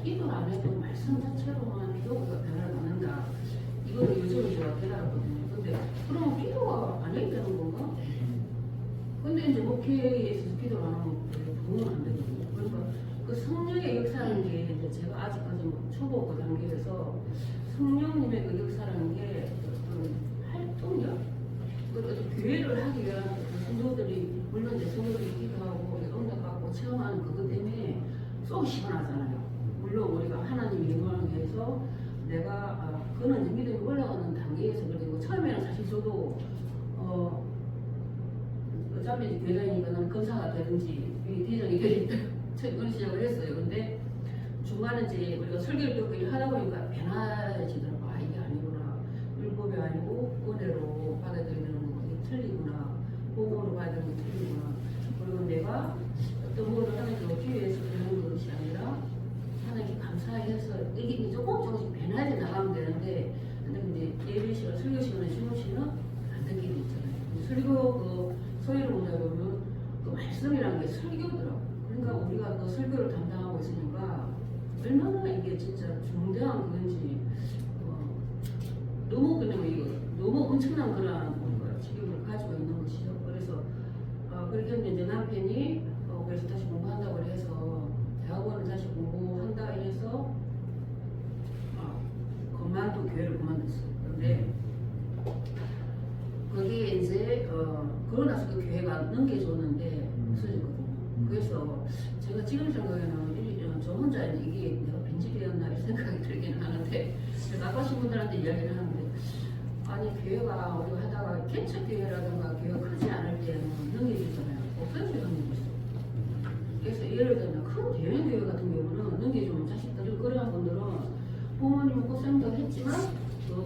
기도를 안 해도 말씀 자체로만 기도가 변화를 받는다. 이거를 요즘에 제가 깨달았거든요. 근데 그럼 기도가 안 해야 되는 건가? 근데 이제 목회에 있어서 기도를 안 하면 도움은 안 되거든요. 그러니까 그 성령의 역사라는 게 이제 제가 아직까지 초보 그 단계에서 성령님의 그 역사라는 게 어떤 활동력? 어떤 교회를 하기 위한 성도들이 물론 이제 성도들이 기도하고 응답하고 체험하는 그것 때문에 속 시원하잖아요. 물론 우리가 하나님의 영광을 위해서 내가 그는 이제 믿음이 올라가는 단계에서 그리고 처음에는 사실 저도 어차피 교장이니까 나는 검사가 되든지 대장이 되든지 그런 시작을 했어요. 근데 중간에 이제 우리가 설교를 듣고 하다 보니까 변화해지더라고. 이게 아니구나. 율법이 아니고 은혜로 받아들이는 것이 틀리구나. 복음으로 받아들이는 게 틀리구나. 그리고 내가 어떤 거를 하나님께 얻기 위해서 그러는 것이 아니라 하나님께 감사해서 이게 조금씩 변화해 나가면 되는데 근데 이제 예배 시간, 설교 시간에 신호 시간은 안 듣게 돼 있잖아요. 설교 그 소위를 보다 보면 그 말씀이라는 게 설교더라고. 그러니까 우리가 그 설교를 담당하고 있으니까 얼마나 이게 진짜 중대한 건지 너무 그냥 이거 너무 엄청난 그런 지경을 가지고 있는 것이죠. 그래서 그렇게 하면 이제 남편이 그래서 다시 공부한다고 해서 대학원을 다시 공부한다 해서 교회를 그만뒀어요. 근데 거기에 이제 그러고 나서 그 교회가 넘겨줬는데 없어졌거든요. 그래서 제가 지금 생각에는 저 혼자 이게 내가 빈집이었나 이 생각이 들긴 하는데 제가 아까 신분들한테 이야기를 하는데 아니 교회가 우리가 하다가 개척교회라든가 교회가 크지 않을 때는 넘겨주잖아요. 없어지게 넘겨줬어요. 그래서 예를 들면 큰 대형 교회 같은 경우는 넘겨주면 자식들이 그런 분들은 부모님은 고생도 했지만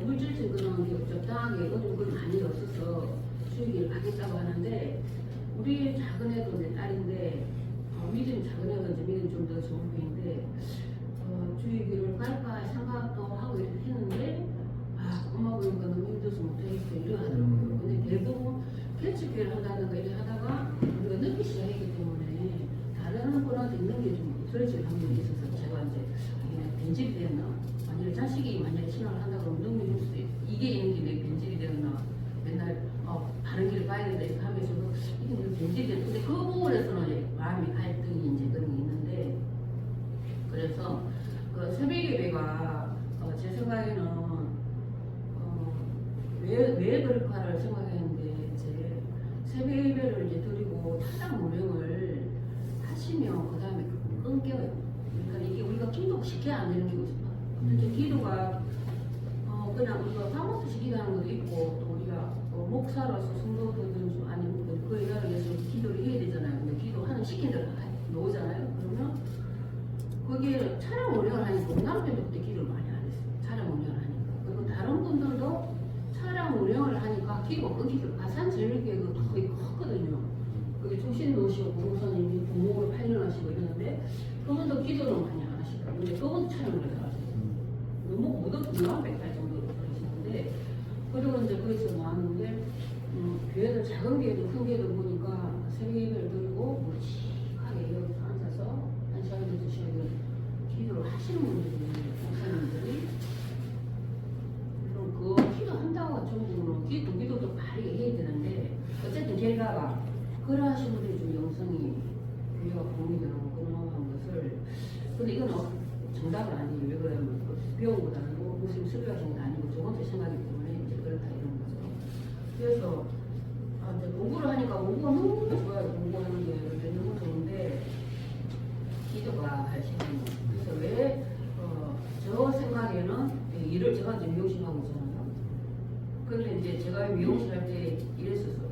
물질적 그런 게 적당하게 어려운 많이 없어서 주의를 하겠다고 하는데 우리 작은 애도 내 딸인데 믿음이 작은 애가 이제 믿음이 좀 더 좋은 편인데 주의기를 갈까 생각도 하고 이렇게 했는데 엄마 보니까 너무 힘들어서 못하겠어 이러 하더라고요. 근데 대부분 개척교회를 한다든가 이렇게 하다가 우리가 늦기 시작했기 때문에 다른 분한테 있는 게 좀 없어질 확률이 있어서 제가 이제 빈집이 됐나? 만약에 자식이 만약에 신앙을 한다 그러면 넘겨줄 수도 있고 이게 있는 게 내 빈집이 되었나? 맨날 바른 길을 가야 된다 이렇게 하면서도 이게 내 빈집이 됐나? 근데 그 부분에서는 이제 마음이 갈등이 이제 그런 게 있는데 그래서 그 새벽예배가 제 생각에는 왜 그럴까를 생각했는데 이제 새벽예배를 이제 드리고 찬양 무명을 하시면 그 다음에 끊겨요. 그러니까 이게 우리가 기도가 쉽게 안 되는 게 있어요. 근데 기도가 그냥 우리가 사모스 시키다는 것도 있고 또 우리가 목사로서 성도들은 아니면 그 일을 위해서 기도를 해야 되잖아요. 근데 기도하는 시킨 대로 놓잖아요. 그러면 거기에 찬양 운영을 하니까 우리 남편도 그때 기도를 많이 안 했어요. 찬양 운영을 하니까. 그리고 다른 분들도 찬양 운영을 하니까 기도가 끊기죠. 가산 제일교회가 거의 컸거든요. 그게 총신 놓으시고 공무사님이 부목을 8년 하시고 이러는데 그분도 기도는 많이 안 하시더라고요. 근데 그분도 찬양을 잘하시고 너무 무덤 백할 정도로 그러시는데 그리고 이제 거기서 나왔는데 교회도 작은 교회도 큰 교회도 보니까 새벽 예배를 드리고 무식하게 여기 앉아서 1시간 2시간 기도를 하시는 분들이 목사님들이 물론 그 기도한다고 전부는 기도도 발휘해야 되는데 어쨌든 결과가 그러하신 분들이 좀 영성이 교회가 공이 되는 그런 것을 근데 이건 정답은 아니에요. 왜 그러냐면 배운 것도 아니고 무슨 수료하신 것도 아니고 저 혼자 생각이기 때문에 이제 그렇다 이런 거죠. 그래서 이제 공부를 하니까 공부가 너무 좋아요. 공부하는 게 너무 좋은데 기도가 하시는 그래서 왜 저 생각에는 일을 제가 이제 미용실 하고 있잖아요. 그런데 이제 제가 미용실 할 때 이랬었어.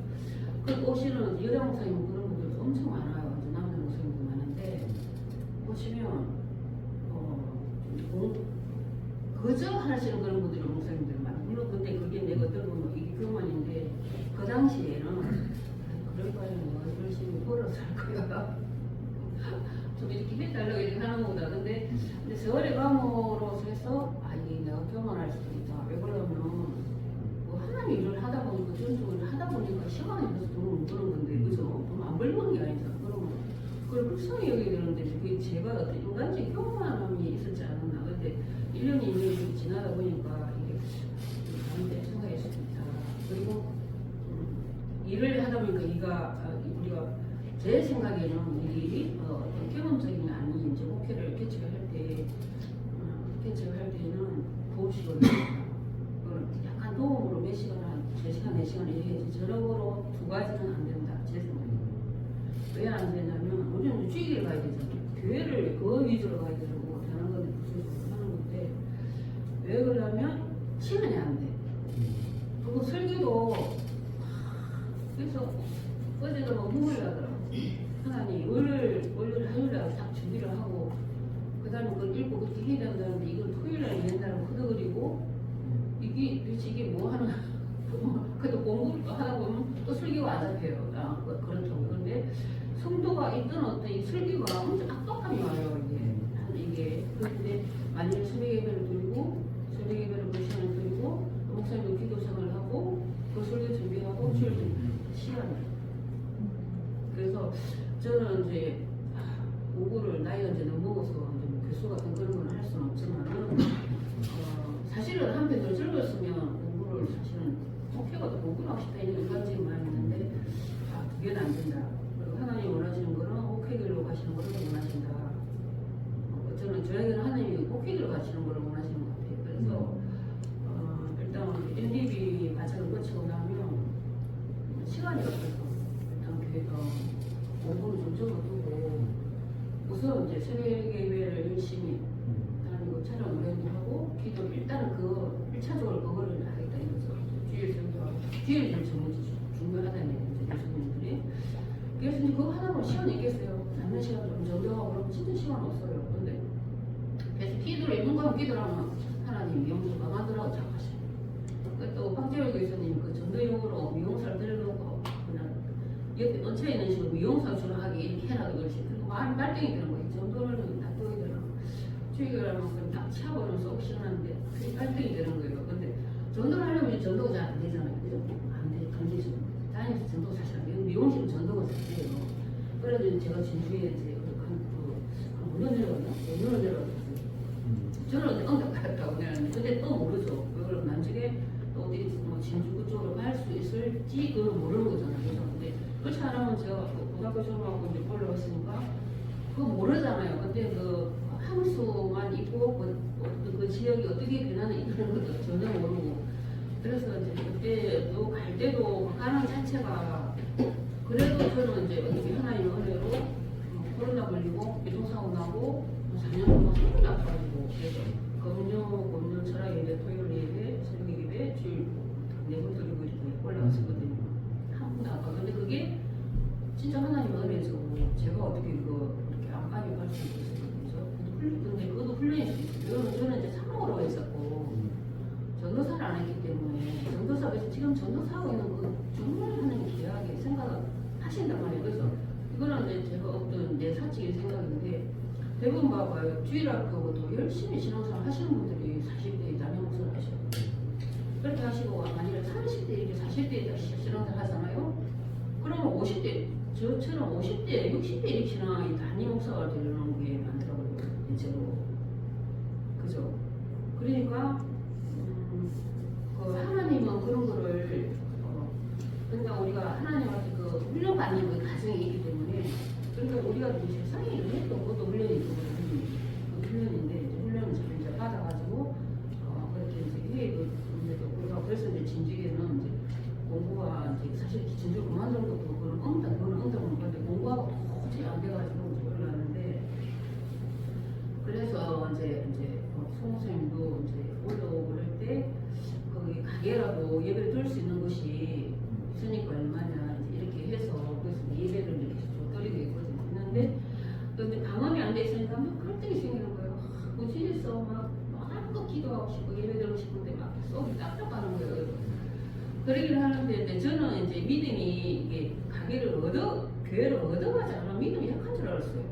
그 오시는 여자 목사님 그런 분들 엄청 많아요. 이제 남자 목사님도 많은데 보시면 그저 하시는 그런 분들이 목사님들 많아요. 물론 근데 그게 내가 어떤 보면 이게 교만인데 그 당시에는 그럴 바에는 열심히 벌어서 할 거야. 좀 이렇게 해달라고 이렇게 하는 거보다 근데 세월의 감으로서 해서 이게 내가 교만할 수도 있다. 왜 그러냐면 뭐 하나님 일을 하다 보니까 전적으로 하다 보니까 시간이 돼서 돈을 버는 건데 그죠? 돈 안 벌는 게 아니잖아. 그러면 그걸 불쌍히 여기게 되는데 그게 제가 어떤 인간적인 교만함이 있었지 않았나. 근데 1년이 2년이 지나다 보니까 이게 다른데 생각할 수도 있다. 그리고 일을 하다 보니까 우리가 제 생각에는 일이 경험적인 아닌 이제 목회를 개척을 할 때는 도움식으로 약간 도움으로 몇 시간 한 3시간 4시간 이렇게 저녁으로 2가지는 안 된다. 제 생각에 왜 안 되냐면 우리는 주일에 가야 되잖아요. 교회를 그 위주로 가야 되고 다른 건데 무슨 하는 건데 왜 그러냐면 시간이 안 돼. 그리고 설교도 그래서 어제도 막 눈물 나더라고. 하나님 화요일날 딱 준비를 하고 그 다음에 그걸 읽고 그렇게 해야 된다는데 이걸 토요일날 옛날에 허덕거리고 이게 도대체 이게 뭐 하는 어떤 이 설교가 엄청 압박감이 와요. 이게 그런데 만약에 새벽 예배를 드리고 새벽 예배를 그 시간을 드리고 목사님도 기도 생활을 하고 그 설교 준비하고 주일 시간을 그래서 저는 이제 공부를 나이가 이제 너무 먹어서 이제 뭐 교수 같은 그런 건 할 수는 없지만은 사실은 한편으로 즐거웠으면 공부를 사실은 목표가 더 공부를 하고 싶다 이런 관점이 많이 있는데 두 개는 안 된다. 그리고 하나님 원하시는 거는 옥회길로 가시는 거를 원하신다. 저에게는 하나님이 옥회길로 가시는 거를 원하시는 것 같아요. 그래서 일단 MDB 과정을 거치고 나면 시간이 없어서 일단 교회가 공부를 좀 적어두고 우선 이제 새벽 예배를 열심히 다니고 촬영 노래도 하고 기도 일단은 그 1차적으로 그거를 하겠다 이거죠. 주일 정도하고 주일 제일 중요하다는 이제 교수님들이 그래서 이제 그거 하다 보면 시간이 있겠어요. 잡는 시간 좀 정정하고 그러면 진짜 시간 없어요. 근데 계속 기도를 있는 거 기도를 하면 하나님 미용사 가만두라고 자꾸하시고 또 박재열 교수님 그 전도용으로 미용사를 들여놓고 그냥 옆에 얹혀 있는 식으로 미용사 주로 하게 이렇게 해놔도 그렇지 그리고 마음이 발등이 되는 거예요. 전도를 놔두게 되나 주의를 하면 그냥 딱 치아버리면 쏙 시원한데 그게 발등이 되는 거예요. 근데 전도를 하려면 이제 전도가 잘 안 되잖아요. 그죠? 안 되죠. 다니면서 전도가 사실 안 돼요. 미용실은 전도가 잘 돼요. 그래도 제가 진주에 이제 한 5년 내려갔나? 5년을 내려갔어요. 저는 어제 응답 받았다고 내놨는데 근데 또 모르죠. 그걸 나중에 또 어디 뭐 진주 그쪽으로 갈 수 있을지 그건 모르는 거잖아요. 그죠? 근데 그렇지 않으면 제가 고등학교 졸업하고 이제 올라왔으니까 그거 모르잖아요. 근데 그 함수만 있고 그 지역이 어떻게 변하는 이런 것도 전혀 모르고 그래서 이제 그때도 갈 때도 가는 자체가 그래도 저는 이제 어떻게 하나님의 은혜로 코로나 걸리고 교통사고 나고 4년 동안 손이 아파가지고 그래서 금요 철학 예배 토요일 예배 새벽 예배 주일 4번 드리고 이렇게 올라갔었거든요. 한 번도 아파. 근데 그게 진짜 하나님의 은혜죠. 제가 어떻게 그거 이렇게 안방에 갈 수 있었거든요. 근데 그것도 훈련일 수 있어요. 저는 이제 사모로 했었고 전도사를 안 했기 때문에 전도사가 지금 전도사하고 있는 거 정말 하나님 귀하게 생각하신단 말이에요. 그래서 이거는 이제 제가 어떤 내 사적인 생각인데 대부분 봐봐요. 주일학교도 열심히 신앙생활 하시는 분들이 40대에 남녀 목사를 하셔요. 그렇게 하시고 만약에 30대 이렇게 40대에 신앙생활 하잖아요. 그러면 50대 저처럼 50대 60대 이렇게 신앙이 담임 목사가 되는 게 많더라고요. 대체로 그죠? 그러니까 그 하나님은 그런 거를 그러니까 우리가 하나님한테 그 훈련받는 그 과정이 있기 때문에 그러니까 우리가 이 세상에 이런 것도 훈련이 있거든요. 훈련인데 훈련을 잘 이제 받아가지고 그렇게 이제 회의도 우리가 그래서 이제 진주에는 이제 공부가 이제 사실 진주 그만둔 것도 그건 응답은 건데 공부하고 도저히 안 돼가지고 이제 올라왔는데 그래서 이제 송선생님도 이제 올라오고 그럴 때 거기 가게라도 예배를 드릴 수 있는 곳이 있으니까 얼마냐 이렇게 해서 그래서 예배를 이렇게 드리고 있거든요. 근데 방언이 안 돼 있으니까 막 갈등이 생기는 거예요. 무지해서 막 마음껏 기도하고 싶고 예배 드리고 싶은데 막 속이 딱딱하는 거예요. 그러긴 하는데 저는 이제 믿음이 이게 교회를 얻어가지 않으면 믿음이 약한 줄 알았어요.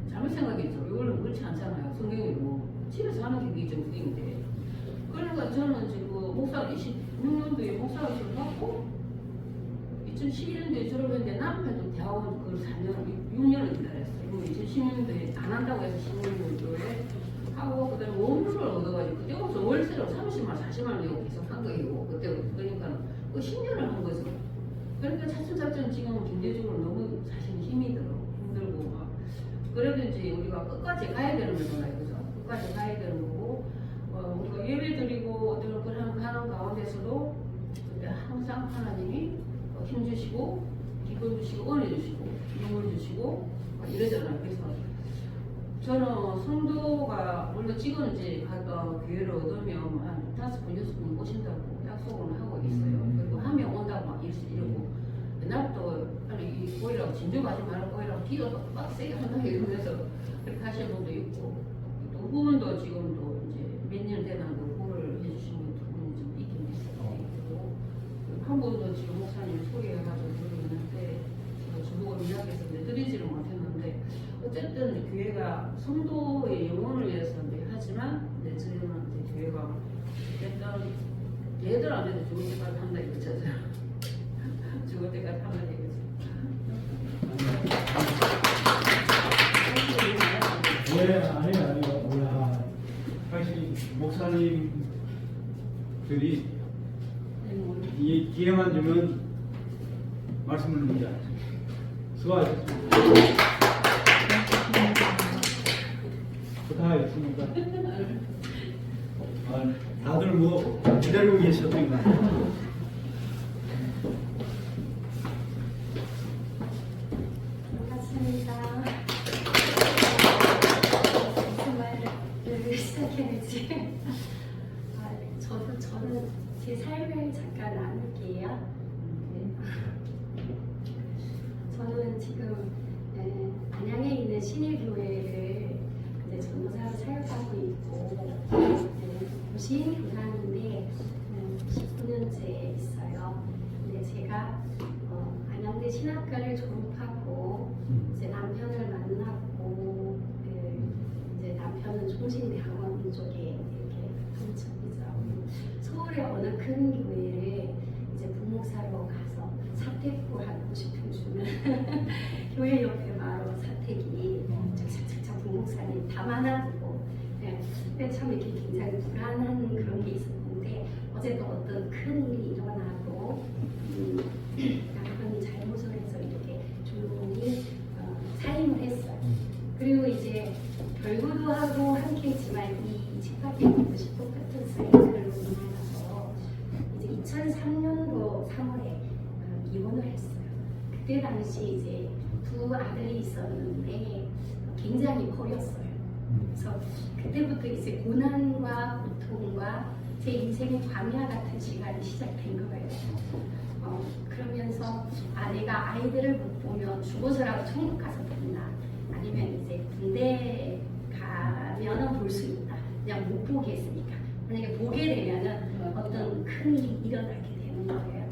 잘못 생각했죠. 이걸로 그렇지 않잖아요. 성경이고 집에서 하는 게 정수인데 그러니까 저는 지금 목사 26년도에 목사학위를 받고 2011년도에 졸업했는데 남편도 대학원 그걸 6년을 기다렸어요. 2016년도에 안 한다고 해서 16년도에 하고 그다음에 원룸을 얻어가지고 그때부터 월세로 30만 40만 원 내고 계속 한 거예요. 그때부터 그러니까 그 10년을 한 거죠. 그러니까 차츰차츰 지금 경제적으로 너무 사실 힘이 들어 힘들고 막 그래도 이제 우리가 끝까지 가야 되는 거잖아요. 그죠? 끝까지 가야 되는 거고 우리가 예배 드리고 어떤 걸 하는 가운데서도 항상 하나님이 힘 주시고 기쁨 주시고 은혜 주시고 힘을 주시고 이러잖아요. 그래서 저는 성도가 물론 지금 이제 교회를 얻으면 한 5분, 6분 오신다고 약속을 하고 있어요. 그리고 한 명 온다고 막 이러고 옛날부터 빨리 오이라고 진주 가지 말고 오이라고 기도도 빡세게 한다고 이러면서 그렇게 하시는 분도 있고 또 후원도 지금도 이제 몇 년 되나도 후원을 해주신 분이 좀 있긴 있어요. 한 분도 지금 목사님 소개해가지고 드리는데 중국어로 이야기해서 드리지를 못했는데 교회가 성도의 영혼을 위해서 이제 하지만 내 저는 이제 교회가 일단 얘들한테도 죽을 때까지 한다 이거죠. 죽을 때까지 한다 이거죠. 아니에요. 뭐야. 사실 목사님들이 이 기회만 주면 말씀을 묻자. 수고하셨습니다. 부탁하겠습니다. 다들 뭐 기다리고 계셨던 것 같아요. 반갑습니다. 무슨 말을 시작해야 되지? 저는 제 삶을 잠깐 나눌게요. 네. 저는 지금 안양에 있는 신일교회를 이제 전도사로 사역하고 있고 고신 교사인데 19년째 있어요. 근데 제가 안양대 신학과를 졸업하고 이제 남편을 만났고 이제 남편은 총신대학원 쪽에 이렇게 당첨이죠. 서울의 어느 큰 교회를 이제 부목사로 가서 사택구 한 50평 주는 교회 옆에 바로 사택이 착착착 부목사님 다 많아지고 참 이렇게 굉장히 불안한 그런 게 있었는데 어제도 어떤 큰 일이 일어나고 남편이 잘못을 해서 이렇게 조용히 사임을 했어요. 그리고 이제 결구도 하고 함께 했지만 이 집밖에 없이 똑같은 사이클로 만나서 이제 2003년도 3월에 이혼을 했어요. 그때 당시 이제 두 아들이 있었는데 굉장히 어렸어요. 그래서 그때부터 이제 고난과 고통과 제 인생의 광야 같은 시간이 시작된 거예요. 그러면서 내가 아이들을 못 보면 죽어서라도 천국 가서 본다. 아니면 이제 군대 가면은 볼 수 있다. 그냥 못 보겠으니까. 만약에 보게 되면은 어떤 큰 일이 일어나게 되는 거예요.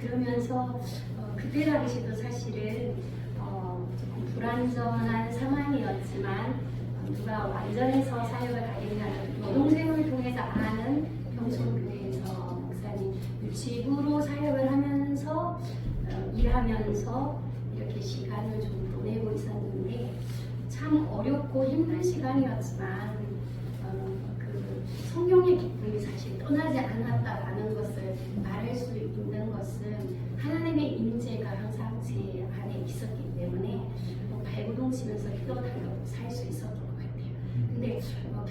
그러면서 그때 당시도 사실은 조금 불안정한 상황이었지만 누가 완전해서 사역을 하겠냐는 여동생을 통해서 아는 평촌교회에서 목사님 집으로 사역을 하면서 일하면서 이렇게 시간을 좀 보내고 있었는데 참 어렵고 힘든 시간이었지만 그 성령의 기쁨이 사실 떠나지 않았다라는 것을 말할 수 있는 것은 하나님의 임재가 항상 제 안에 있었기 때문에 발버둥치면서 뛰어다니고 살 수 있었던 것 같아요. 근데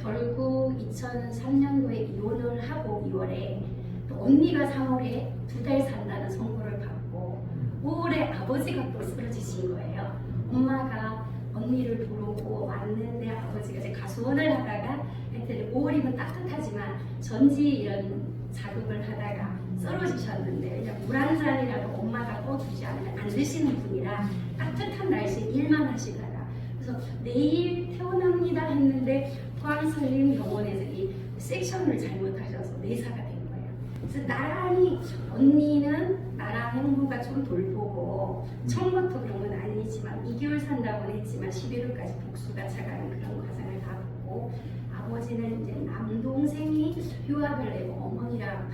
결국 2003년도에 이혼을 하고 2월에 또 언니가 3월에 2달 산다는 선고를 받고 5월에 아버지가 또 쓰러지신 거예요. 엄마가 언니를 보러 왔는데 아버지가 이제 가수원을 하다가 하여튼 5월이면 따뜻하지만 전지 이런 작업을 하다가 쓰러지셨는데 그냥 물 한 잔이라도 엄마가 떠주지 않으면 안 드시는 분이라 따뜻한 날씨에 일만 하시다가 그래서 내일 태어납니다 했는데 포항설림 병원에서 이 섹션을 잘못하셔서 내사가 된 거예요. 그래서 나란히 언니는 나랑 행부가 좀 돌보고 처음부터 그런 건 아니지만 2개월 산다고는 했지만 11월까지 복수가 차가는 그런 과정을 받고 아버지는 이제 남동생이 휴학을 내고 어머니랑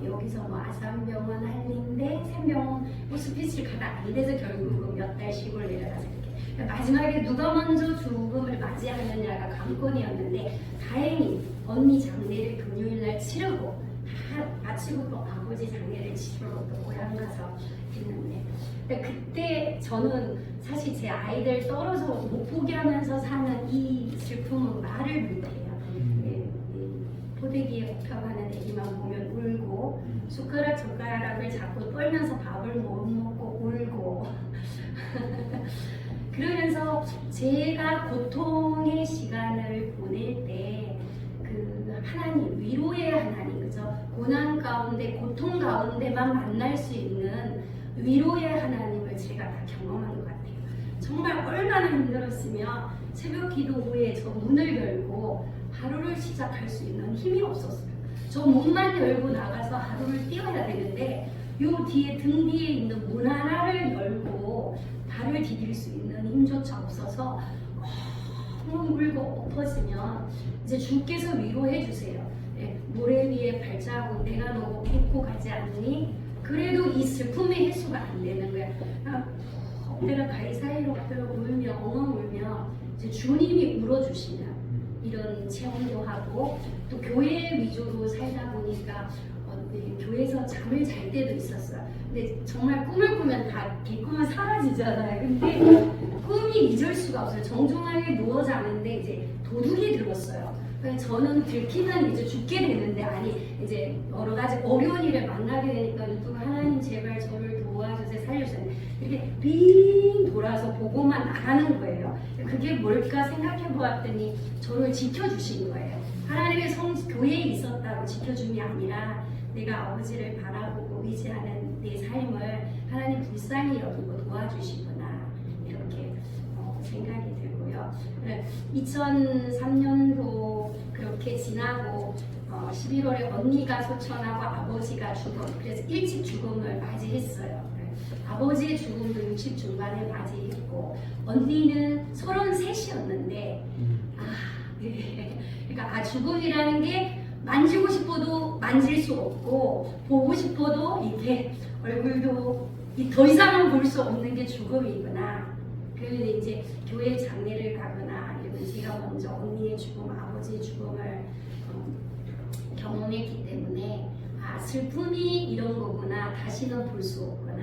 여기서 뭐 아산병원 한림대 샘병원 호스피스를 가다 안 돼서 결국 몇 달 시골 내려가서 이렇게 마지막에 누가 먼저 죽음을 맞이하느냐가 관건이었는데 다행히 언니 장례를 금요일날 치르고 다 마치고 또 아버지 장례를 치르러 또 고향 가서 했는데 그때 저는 사실 제 아이들 떨어져 못 보게 하면서 사는 이 슬픔은 말을 못해요. 포대기에 업혀가는 애기만 보면 울고 젓가락을 잡고 떨면서 밥을 못 먹고 울고 그러면서 제가 고통의 시간을 보낼 때 그 하나님 위로의 하나님 그죠? 고난 가운데 고통 가운데만 만날 수 있는 위로의 하나님을 제가 다 경험한 것 같아요. 정말 얼마나 힘들었으면 새벽 기도 후에 저 문을 열고 하루를 시작할 수 있는 힘이 없었어요. 저 문만 열고 나가서 하루를 뛰어야 되는데 요 뒤에 등 뒤에 있는 문 하나를 열고 발을 디딜 수 있는 힘조차 없어서 펑 울고 엎어지면 이제 주께서 위로해 주세요. 예, 모래 위에 발자국 내가 너무 믿고 가지 않으니 그래도 이 슬픔의 해소가 안 되는 거야. 내가 가이사이롭게 울며 엉엉 울며 이제 주님이 울어주시면 이런 체험도 하고 또 교회 위주로 살다 보니까 교회에서 잠을 잘 때도 있었어요. 근데 정말 꿈을 꾸면 다 개꿈은 사라지잖아요. 근데 꿈이 잊을 수가 없어요. 정중하게 누워 자는데 이제 도둑이 들었어요. 그래서 저는 들키면 이제 죽게 되는데 아니 이제 여러 가지 어려운 일을 만나게 되니까 누가 하나님 제발 저를 도와주세요 살려주세요 이렇게 빙 돌아서 보고만 나가는 거예요. 그게 뭘까 생각해 보았더니 저를 지켜주신 거예요. 하나님의 교회에 있었다고 지켜줌이 아니라 내가 아버지를 바라보고 의지하는 내 삶을 하나님 불쌍히 여기고 도와주시구나 이렇게 생각이 들고요. 2003년도 그렇게 지나고 11월에 언니가 소천하고 아버지가 죽음 그래서 일찍 죽음을 맞이했어요. 아버지의 죽음도 60 중반에 맞이했고 언니는 33이었는데 네. 그러니까 죽음이라는 게 만지고 싶어도 만질 수 없고 보고 싶어도 이게 얼굴도 더 이상은 볼 수 없는 게 죽음이구나. 그래서 이제 교회 장례를 가거나 이러면 제가 먼저 언니의 죽음, 아버지의 죽음을 경험했기 때문에 슬픔이 이런 거구나. 다시는 볼 수 없구나.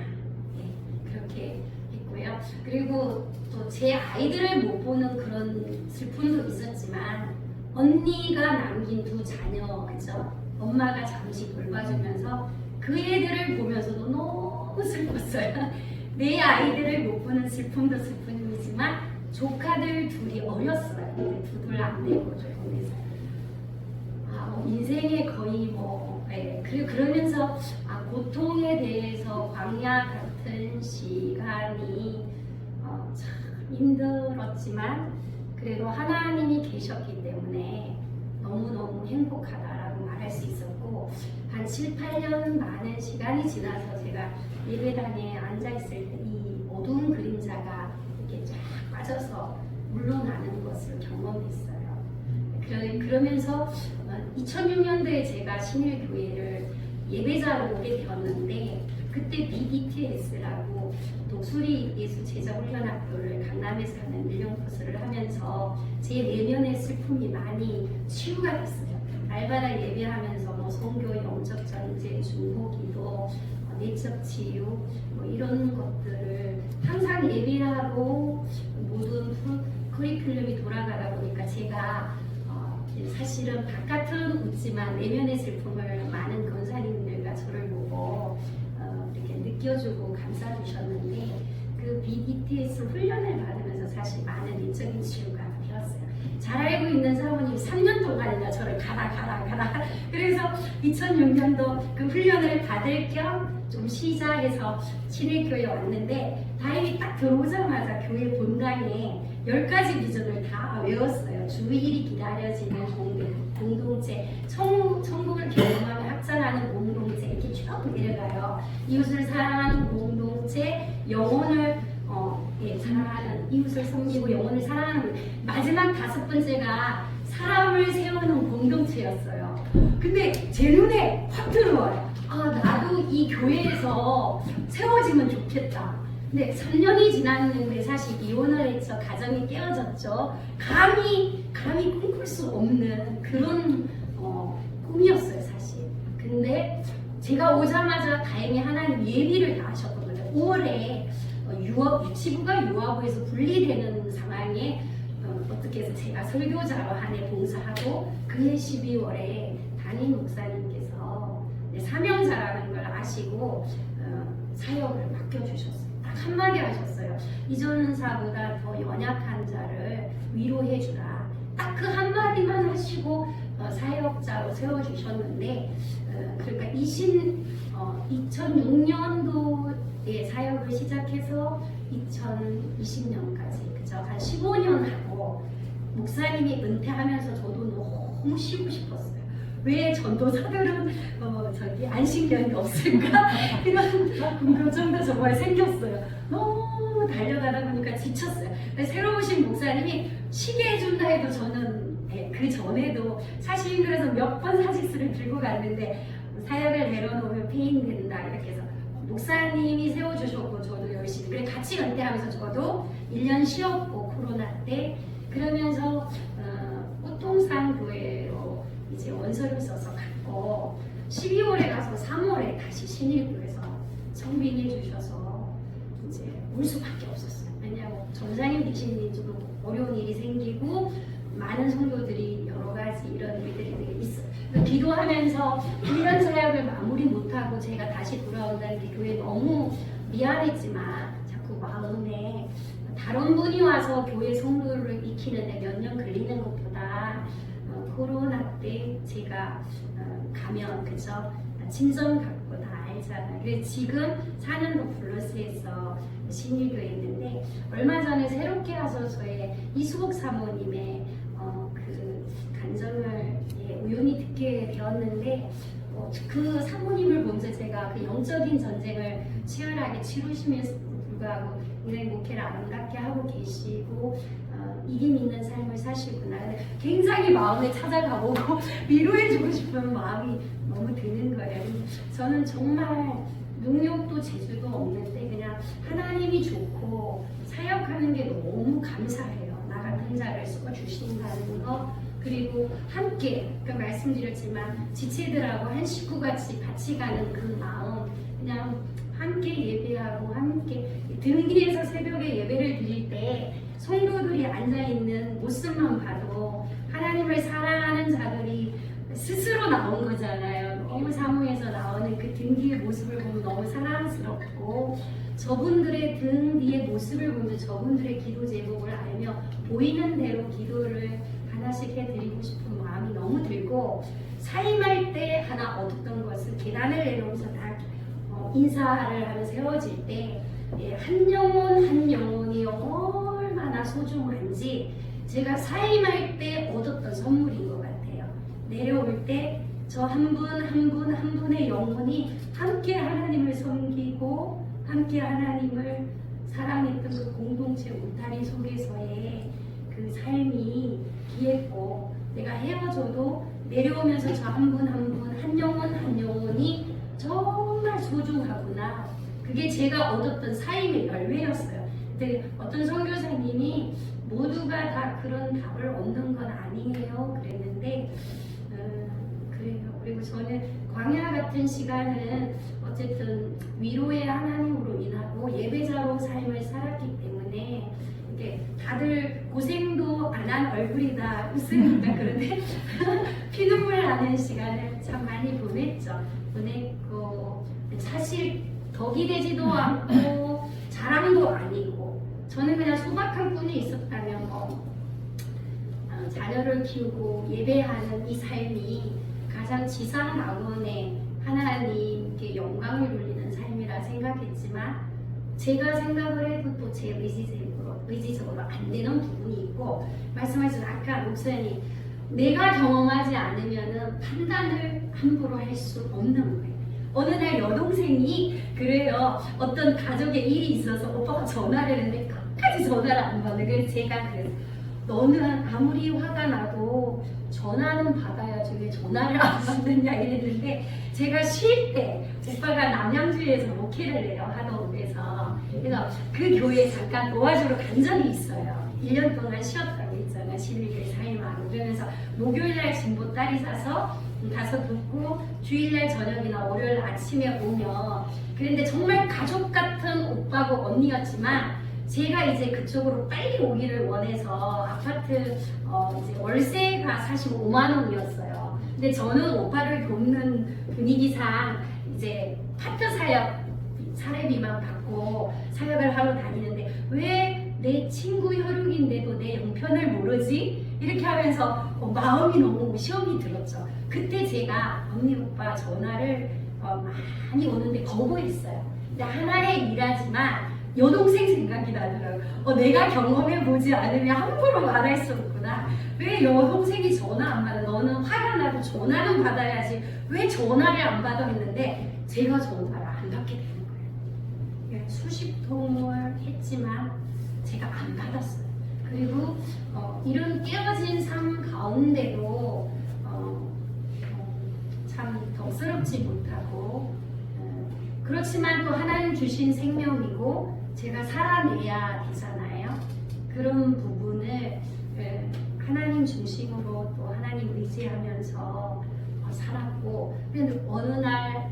네, 그렇게 했고요. 그리고 또 제 아이들을 못 보는 그런 슬픔도 있었지만 언니가 남긴 두 자녀, 그죠? 엄마가 잠시 돌봐주면서 그 애들을 보면서도 너무 슬펐어요. 내 아이들을 못 보는 슬픔도 슬픔이지만 조카들 둘이 어렸어요. 근데 두들 안 되고 조금 해서 인생의 거의 그리고 그러면서 고통에 대해서 광야 같은 시간이 참 힘들었지만 그래도 하나님이 계셨기 때문에 너무너무 행복하다라고 말할 수 있었고 한 7, 8년 많은 시간이 지나서 제가 예배당에 앉아있을 때 이 어두운 그림자가 이렇게 쫙 빠져서 물러나는 것을 경험했어요. 그러면서 2006년도에 제가 신일교회를 예배자로 오게 되었는데 그때 BDTS라고 독수리 예수제자훈련학교를 강남에서 하는 밀령코스를 하면서 제 내면의 슬픔이 많이 치유가 됐어요. 날마다 예배하면서 성교, 영적 전제, 중보기도, 내적 치유 이런 것들을 항상 예배하고 모든 커리큘럼이 돌아가다 보니까 제가 사실은 바깥은 웃지만 내면의 슬픔을 많은 권사님들과 저를 보고 이렇게 느껴주고 감싸주셨는데 그 BDTS 훈련을 받으면서 사실 많은 인적인 치유가 되었어요. 잘 알고 있는 사모님 3년 동안이나 저를 가라 그래서 2006년도 그 훈련을 받을 겸 좀 시작해서 신일교회에 왔는데 다행히 딱 들어오자마자 교회 본당에 10가지 비전을 다 외웠어요. 주일이 기다려지는 공동체, 천국을 경험하며 확장하는 공동체 이렇게 쭉 내려가요. 이웃을 사랑하는 공동체, 영혼을 사랑하는 이웃을 섬기고 영혼을 사랑하는 마지막 5번째가 사람을 세우는 공동체였어요. 근데 제 눈에 확 들어와요. 나도 이 교회에서 세워지면 좋겠다. 근데 3년이 지났는데 사실 이혼을 해서 가정이 깨어졌죠. 감히 꿈꿀 수 없는 그런 꿈이었어요 사실. 근데 제가 오자마자 다행히 하나님 예비를 다 하셨거든요. 5월에 유치부가 유아부에서 분리되는 상황에 어떻게 해서 제가 설교자로 한 해 봉사하고 그해 12월에 담임 목사님께서 사명자라는 걸 아시고 사역을 맡겨주셨어요. 딱 한마디 하셨어요. 이전사보다 더 연약한 자를 위로해주라. 딱 그 한마디만 하시고 사역자로 세워주셨는데 그러니까 2006년도에 사역을 시작해서 2020년까지 그죠? 한 15년 하고 목사님이 은퇴하면서 저도 너무 쉬고 싶었어요. 왜 전도사들은 안식년이 없을까? 이런 궁금증도 정말 생겼어요. 너무 달려가다 보니까 지쳤어요. 새로 오신 목사님이 쉬게 해주는 준다 해도 저는 그 전에도 사실 힘들어서 몇 번 사직서를 들고 갔는데 사역을 내려놓으면 폐인된다 이렇게 해서 목사님이 세워주셨고 저도 열심히 그래 같이 은퇴하면서 저도 1년 쉬었고 코로나 때 그러면서 꽃동산 교회로 이제 원서를 써서 갔고 12월에 가서 3월에 다시 신일교에서 청빙해 주셔서 이제 올 수밖에 없었어요. 왜냐하면 전사님 계신 좀 어려운 일이 생기고 많은 성도들이 여러 가지 이런 일들이 되게 있어요. 기도하면서 1년 사역을 마무리 못하고 제가 다시 돌아온다는 게 교회에 너무 미안했지만 자꾸 마음에 다른 분이 와서 교회 성도를 익히는데 몇 년 걸리는 것보다 코로나 때 제가 가면 그죠? 친정 갖고 다 알잖아요. 그래서 지금 4년도 플러스에서 신일교에 있는데 얼마 전에 새롭게 와서 저의 이수복 사모님의 그 간증을 우연히 듣게 되었는데 그 사모님을 보면서 제가 그 영적인 전쟁을 치열하게 치루시면서 불구하고 굉장히 목회를 아름답게 하고 계시고 이김 있는 삶을 사시구나. 굉장히 마음에 찾아가보고 위로해주고 싶은 마음이 너무 드는 거예요. 저는 정말 능력도 재주도 없는데 그냥 하나님이 좋고 사역하는 게 너무 감사해요. 나 같은 자를 써주신다는 거. 그리고 함께 말씀드렸지만 지체들하고 한 식구같이 같이 가는 그 마음 그냥 함께 예배하고 함께 등기에서 새벽에 예배를 드릴 때 성도들이 앉아있는 모습만 봐도 하나님을 사랑하는 자들이 스스로 나온 거잖아요. 너무 사무에서 나오는 그 등 뒤의 모습을 보면 너무 사랑스럽고 저분들의 등 뒤의 모습을 보면 저분들의 기도 제목을 알며 보이는 대로 기도를 하나씩 해드리고 싶은 마음이 너무 들고 사임할 때 하나 얻었던 것은 계단을 내려오면서 다 인사를 하며 세워질 때 한 영혼 한 영혼이 얼마나 소중한지 제가 사임할 때 얻었던 선물인 것 같아요. 내려올 때 저 한 분 한 분 한 분의 영혼이 함께 하나님을 섬기고 함께 하나님을 사랑했던 그 공동체 울타리 속에서의 그 삶이 귀했고 내가 헤어져도 내려오면서 저 한 분 한 분 한 영혼 한 영혼이 정말 소중하구나. 그게 제가 얻었던 사임의 열매였어요. 근데 어떤 선교사님이 모두가 다 그런 답을 얻는 건 아니에요 그랬는데 그래요. 그리고 저는 광야 같은 시간은 어쨌든 위로의 하나님으로 인하고 예배자로 삶을 살았기 때문에 이렇게 다들 고생도 안 한 얼굴이다 웃으니까 그런데 피눈물 나는 시간을 참 많이 보냈고 사실 덕이 되지도 않고 자랑도 아니고 저는 그냥 소박한 꿈이 있었다면 자녀를 키우고 예배하는 이 삶이 가장 지상 낙원에 하나님께 영광을 돌리는 삶이라 생각했지만 제가 생각을 해도 또 제 의지적으로 안 되는 부분이 있고 말씀하신 아까 목사님 내가 경험하지 않으면 판단을 함부로 할 수 없는 거예요. 어느 날 여동생이 그래요. 어떤 가족의 일이 있어서 오빠가 전화를 했는데 끝까지 전화를 안 받는 거예요. 제가 그래서 너는 아무리 화가 나도 전화는 받아야지 왜 전화를 안 받느냐 이랬는데 제가 쉴 때 오빠가 남양주에서 목회를 해요. 하동에서. 그래서 그 교회에 잠깐 도와주러 간 적이 있어요. 1년 동안 쉬었다고 했잖아요. 11교회 사임하고. 그러면서 목요일날 진보딸이 사서 가서 듣고 주일날 저녁이나 월요일 아침에 오면 그런데 정말 가족 같은 오빠고 언니였지만 제가 이제 그쪽으로 빨리 오기를 원해서 아파트 이제 월세가 45만 원이었어요. 근데 저는 오빠를 돕는 분위기상 이제 파트 사역 사례비만 받고 사역을 하러 다니는데 왜 내 친구 혈육인데도 내 형편을 모르지? 이렇게 하면서 마음이 너무 시험이 들었죠. 그때 제가 언니 오빠 전화를 많이 오는데 거부했어요. 근데 하나의 일하지만 여동생 생각이 나더라고요. 내가 경험해보지 않으면 함부로 말할 수 없구나. 왜 여동생이 전화 안 받아? 너는 화가 나도 전화는 받아야지. 왜 전화를 안 받아? 했는데 제가 전화를 안 받게 되는 거예요. 수십 통을 했지만 제가 안 받았어요. 그리고 이런 깨어진 삶 가운데도 참 덕스럽지 못하고 그렇지만 또 하나님 주신 생명이고 제가 살아내야 되잖아요. 그런 부분을 하나님 중심으로 또 하나님 의지하면서 살았고 근데 어느 날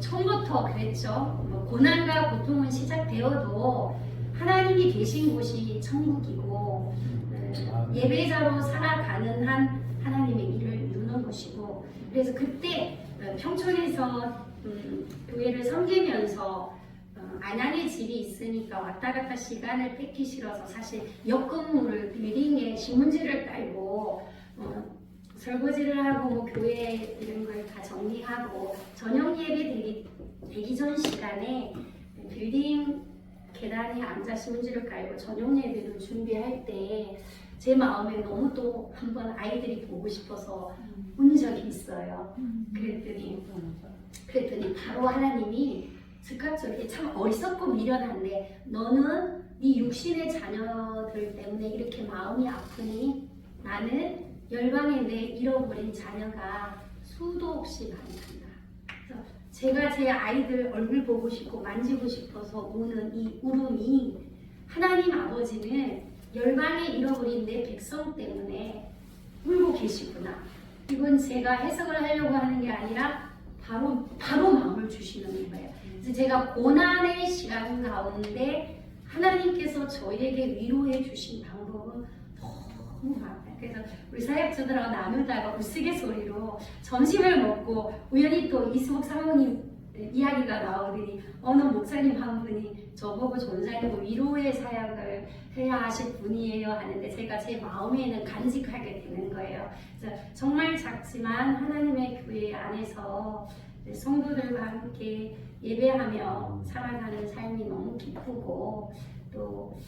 처음부터 그랬죠. 고난과 고통은 시작되어도 하나님이 계신 곳이 천국이고 예배자로 살아가는 한 하나님의 일을 이루는 것이고 그래서 그때 평촌에서 교회를 섬기면서 안양에 집이 있으니까 왔다 갔다 시간을 뺏기 싫어서 사실 옆건물을 빌딩에 신문지를 깔고 설거지를 하고 뭐 교회 이런 걸 다 정리하고 저녁 예배 되기 전 시간에 빌딩 계단에 앉아 신문지를 깔고 저녁 예배를 준비할 때 제 마음에 너무 또 한번 아이들이 보고 싶어서 운 적이 있어요. 그랬더니 바로 하나님이 즉각적으로 참 어리석고 미련한데 너는 네 육신의 자녀들 때문에 이렇게 마음이 아프니 나는 열방에 내 잃어버린 자녀가 수도 없이 많단다. 그래서 제가 제 아이들 얼굴 보고 싶고 만지고 싶어서 우는 이 울음이 하나님 아버지는 열방에 잃어버린 내 백성 때문에 울고 계시구나. 이건 제가 해석을 하려고 하는 게 아니라 바로 마음을 주시는 거예요. 그래서 제가 고난의 시간 가운데 하나님께서 저에게 위로해 주신 방법은 너무 많아요. 그래서 우리 사역자들하고 나누다가 우스갯소리로 점심을 먹고 우연히 또 이수복 사모님 이야기가 나오더니 어느 목사님 한 분이 저보고 전사님고 위로의 사역을 해야 하실 분이에요 하는데 제가 제 마음에는 간직하게 되는 거예요. 그래서 정말 작지만 하나님의 교회 안에서 성도들과 함께 예배하며 살아가는 삶이 너무 기쁘고 또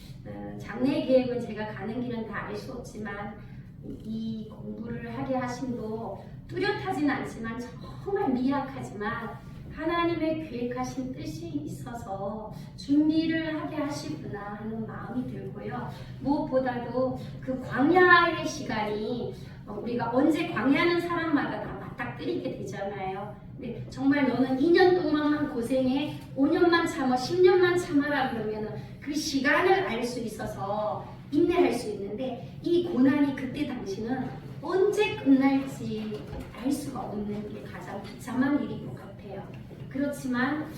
장래 계획은 제가 가는 길은 다 알 수 없지만 이 공부를 하게 하심도 뚜렷하진 않지만 정말 미약하지만 하나님의 계획하신 뜻이 있어서 준비를 하게 하시구나 하는 마음이 들고요. 무엇보다도 그 광야의 시간이 우리가 언제 광야하는 사람마다 다 맞닥뜨리게 되잖아요. 근데 정말 너는 2년 동안만 고생해 5년만 참아 10년만 참아라 그러면은 그 시간을 알 수 있어서 인내할 수 있는데 이 고난이 그때 당시는 언제 끝날지 알 수가 없는 게 가장 비참한 일인 것 같아요. 그렇지만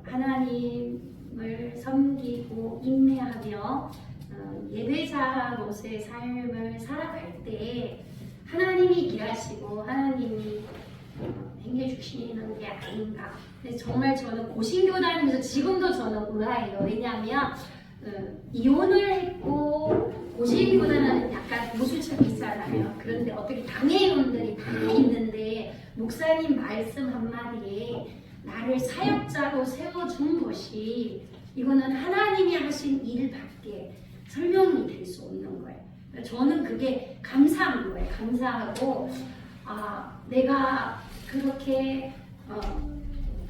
하나님을 섬기고 인내하며 예배자로서의 삶을 살아갈 때 하나님이 일하시고 하나님이 행해주시는 게 아닌가. 근데 정말 저는 고신교 다니면서 지금도 저는 의아해요. 왜냐하면 이혼을 했고 고신교단은 약간 보수적이잖아요. 그런데 어떻게 당회의원들이 다 있는데 목사님 말씀 한마디에 나를 사역자로 세워준 것이 이거는 하나님이 하신 일밖에 설명이 될 수 없는 거예요. 저는 그게 감사한 거예요. 감사하고 내가 그렇게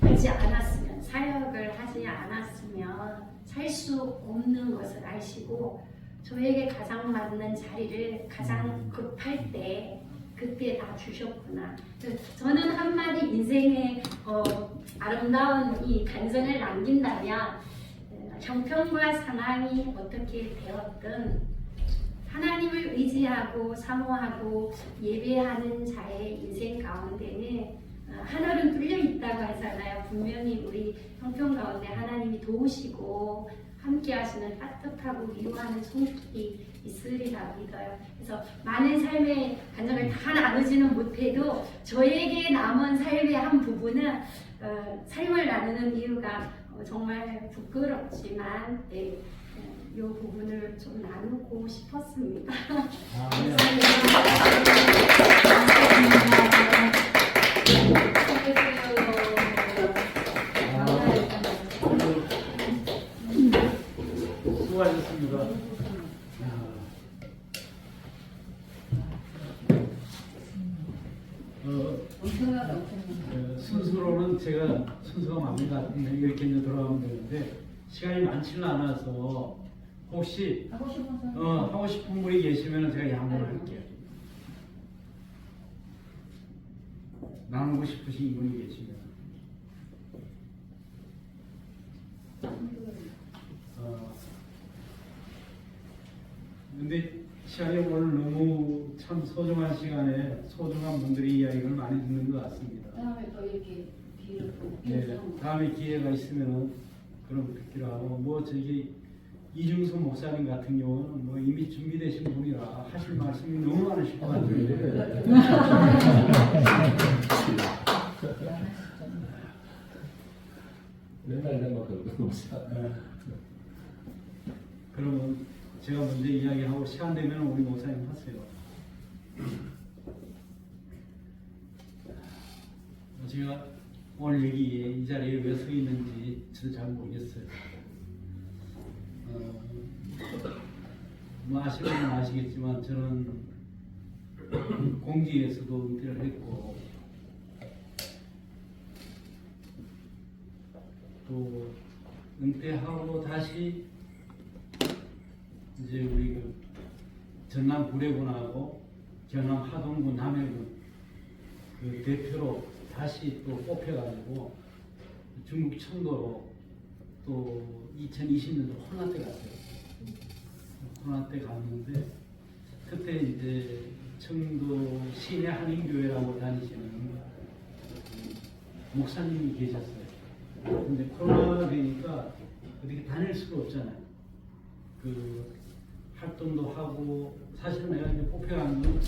하지 않았으면 사역을 하지 않았으면 살 수 없는 것을 아시고 저에게 가장 맞는 자리를 가장 급할 때 그때 다 주셨구나. 저는 한마디 인생의 아름다운 이 간증을 남긴다면 형편과 상황이 어떻게 되었든 하나님을 의지하고 사모하고 예배하는 자의 인생 가운데는 하늘은 뚫려 있다고 하잖아요. 분명히 우리 형편 가운데 하나님이 도우시고 함께 하시는 따뜻하고 위로하는 손길이 있으리라 믿어요. 그래서 많은 삶의 간증을 다 나누지는 못해도 저에게 남은 삶의 한 부분은 삶을 나누는 이유가 정말 부끄럽지만 이 부분을 좀 나누고 싶었습니다. 수고하셨습니다. 순서로는 제가 순서가 맞는 것 같은데 이렇게 이제 돌아가면 되는데 시간이 많지는 않아서 혹시 하고 싶어서 하고 싶은 분이 계시면 제가 양보를 할게요. 나누고 싶으신 분이 계시면. 근데 시간이 오늘 너무 참 소중한 시간에 소중한 분들이 이야기를 많이 듣는 것 같습니다. 다음에 또 이렇게 기회를 또 네, 주셔서 다음에 기회가 있으면은 그런 듣기로 하고 뭐 저기 이중수 목사님 같은 경우는 뭐 이미 준비되신 분이라 하실 말씀이 너무 많으실 것 같아요. 맨날 내가 그러고 없어. 그러면 제가 먼저 이야기하고 시간 되면 우리 목사님 하세요. 제가 오늘 여기 이 자리에 왜 서 있는지 저도 잘 모르겠어요. 뭐 아시는 분 아시겠지만 저는 공직에서도 은퇴를 했고 또 은퇴하고 다시 이제 우리 그 전남 구례군하고 경남 하동군 남해군 그 대표로 다시 또 뽑혀가지고 중국 청도로 또 2020년도 코로나 때 갔어요. 코로나 때 갔는데 그때 이제 청도 시내 한인교회라고 다니시는 목사님이 계셨어요. 근데 코로나가 되니까 어떻게 다닐 수가 없잖아요. 그 활동도 하고 사실 내가 이제 뽑혀간 건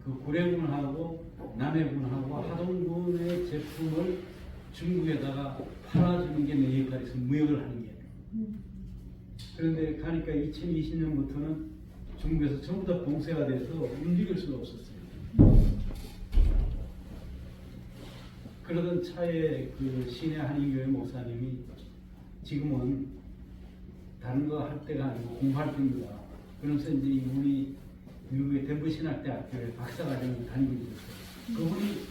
그 구례군하고 남해군하고 하동군의 제품을 중국에다가 팔아주는 게 내 역할에서 무역을 하는 게. 그런데 가니까 2020년부터는 중국에서 전부 다 봉쇄가 돼서 움직일 수가 없었어요. 그러던 차에 그 시내 한인교회 목사님이 지금은 다른 거 할 때가 아니고 공부할 때입니다. 그러면서 이제 우리 미국의 덴버신학대학교에 박사과정을 다니고 있었어요. 그분이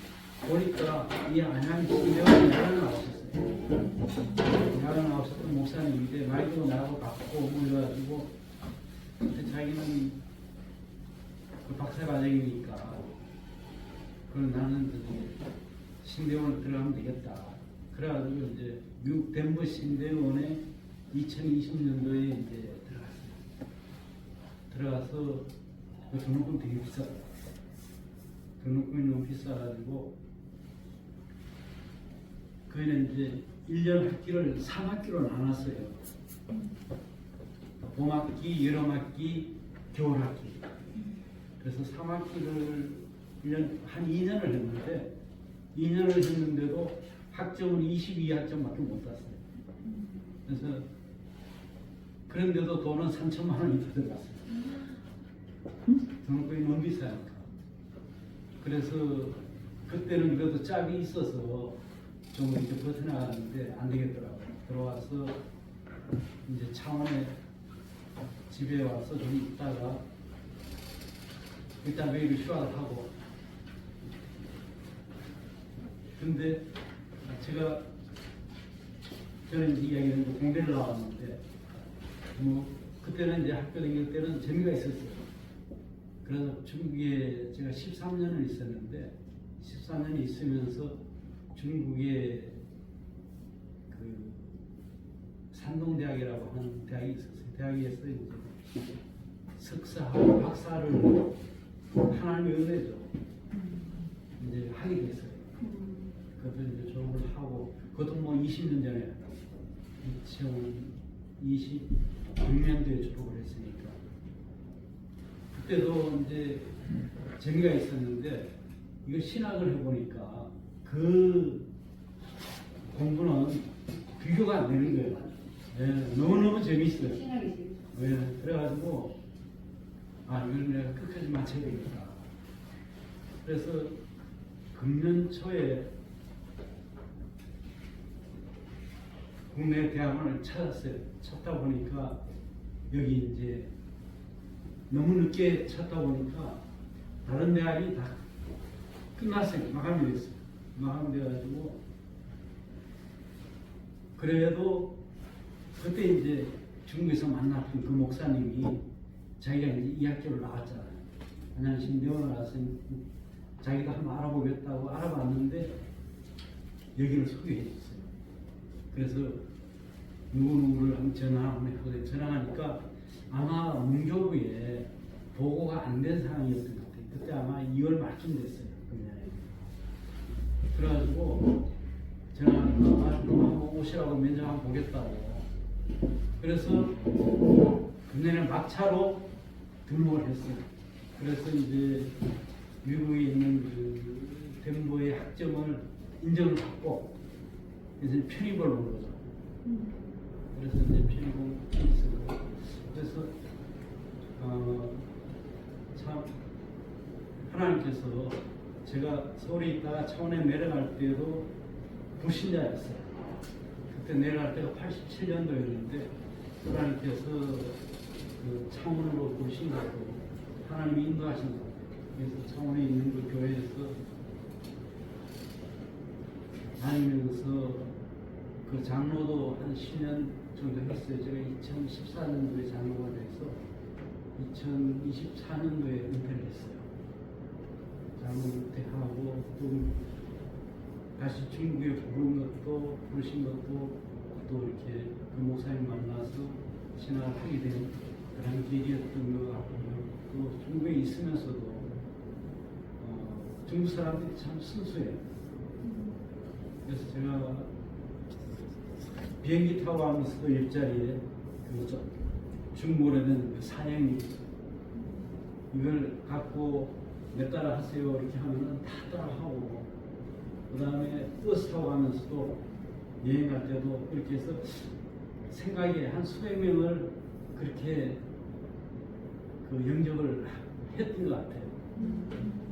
보니까 이 안양 지대에 야간 나오셨어요. 야간 나오셨던 목사님인데 나이도 나하고 같고 뭐 이래가지고 근데 자기는 그 박사과정이니까 그럼 나는 신대원을 들어가면 되겠다. 그래가지고 이제 미국 덴버 신대원에 2020년도에 이제 들어갔어요. 들어가서 그 등록금 되게 비싸다. 등록금이 너무 비싸가지고 그애는 이제 1년 학기를 3학기로 나눴어요. 봄학기, 여름학기, 겨울학기. 그래서 3학기를 1년, 한 2년을 했는데 2년을 했는데도 학점은 22학점밖에 못 땄어요. 그래서 그런데도 돈은 3천만 원이 더 들어갔어요. 등록금이 너무 비싸니까. 그래서 그때는 그래도 짝이 있어서 좀 이렇게 버텨나가는데 안 되겠더라고요. 들어와서 이제 창원에 집에 와서 좀 있다가 일단 매일 휴학을 하고 근데 제가 저는 이제 이야기는 공대를 나왔는데 뭐 그때는 이제 학교 다닐 때는 재미가 있었어요. 그래서 중국에 제가 13년을 있었는데 13년이 있으면서 중국에 그 산동대학이라고 하는 대학이 있었어요. 대학에서 이제 석사하고 박사를 하나님의 은혜죠. 이제 하게 됐어요. 그것도 이제 졸업을 하고 그것도 뭐 20년 전에 2026년도에 졸업을 했으니까 그때도 이제 재미가 있었는데 이거 신학을 해보니까 그 공부는 비교가 안 되는 거예요. 네, 너무너무 재밌어요. 신학이지. 네, 그래가지고 이걸 내가 끝까지 마쳐야 되겠다. 그래서 금년 초에 국내 대학원을 찾았어요. 찾다 보니까 여기 이제 너무 늦게 찾다 보니까 다른 대학이 다 끝났어요. 마감이 됐어요. 마감돼가지고 그래도 그때 이제 중국에서 만났던 그 목사님이 자기가 이제 이 학교를 나왔잖아요. 안양신대원을 나와서 자기가 한번 알아보겠다고 알아봤는데 여기를 소개해 줬어요. 그래서 누구누구를 한번 전화하면 전화하니까 아마 문교부에 보고가 안 된 상황이었던 것 같아요. 그때 아마 2월 말쯤 됐어요. 그래가지고 전화하니까 한번 오시라고 면접 한번 보겠다고. 그래서 금년에 막차로 등록을 했어요. 그래서 이제 미국에 있는 그 덴버의 학점을 인정을 받고 이제 편입을 온 거죠. 그래서 이제 편입을 있어요. 그래서 참 하나님께서 제가 서울에 있다가 차원에 내려갈 때도 불신자였어요. 그때 내려갈 때가 87년도였는데 하나님께서 그 차원으로 보신 것도 하나님이 인도하신 것 같아요. 그래서 차원에 있는 그 교회에서 다니면서 그 장로도 한 10년 정도 했어요. 제가 2014년도에 장로가 돼서 2024년도에 은퇴를 했어요. 장로 은퇴하고 또 다시 중국에 부르신 것도 또 이렇게 그 목사님 만나서 신학을 하게 된 그런 계기였던 것 같고요. 또 중국에 있으면서도 중국 사람들이 참 순수해요. 그래서 제가 비행기 타고 가면서도 옆자리에 그 중국어라는 그 사행리 이걸 갖고 몇 따라 하세요 이렇게 하면은 다 따라하고, 그 다음에 버스 타고 가면서도 여행 갈 때도 그렇게 해서 생각에 한 수백 명을 그렇게 그 영접을 했던 것 같아요.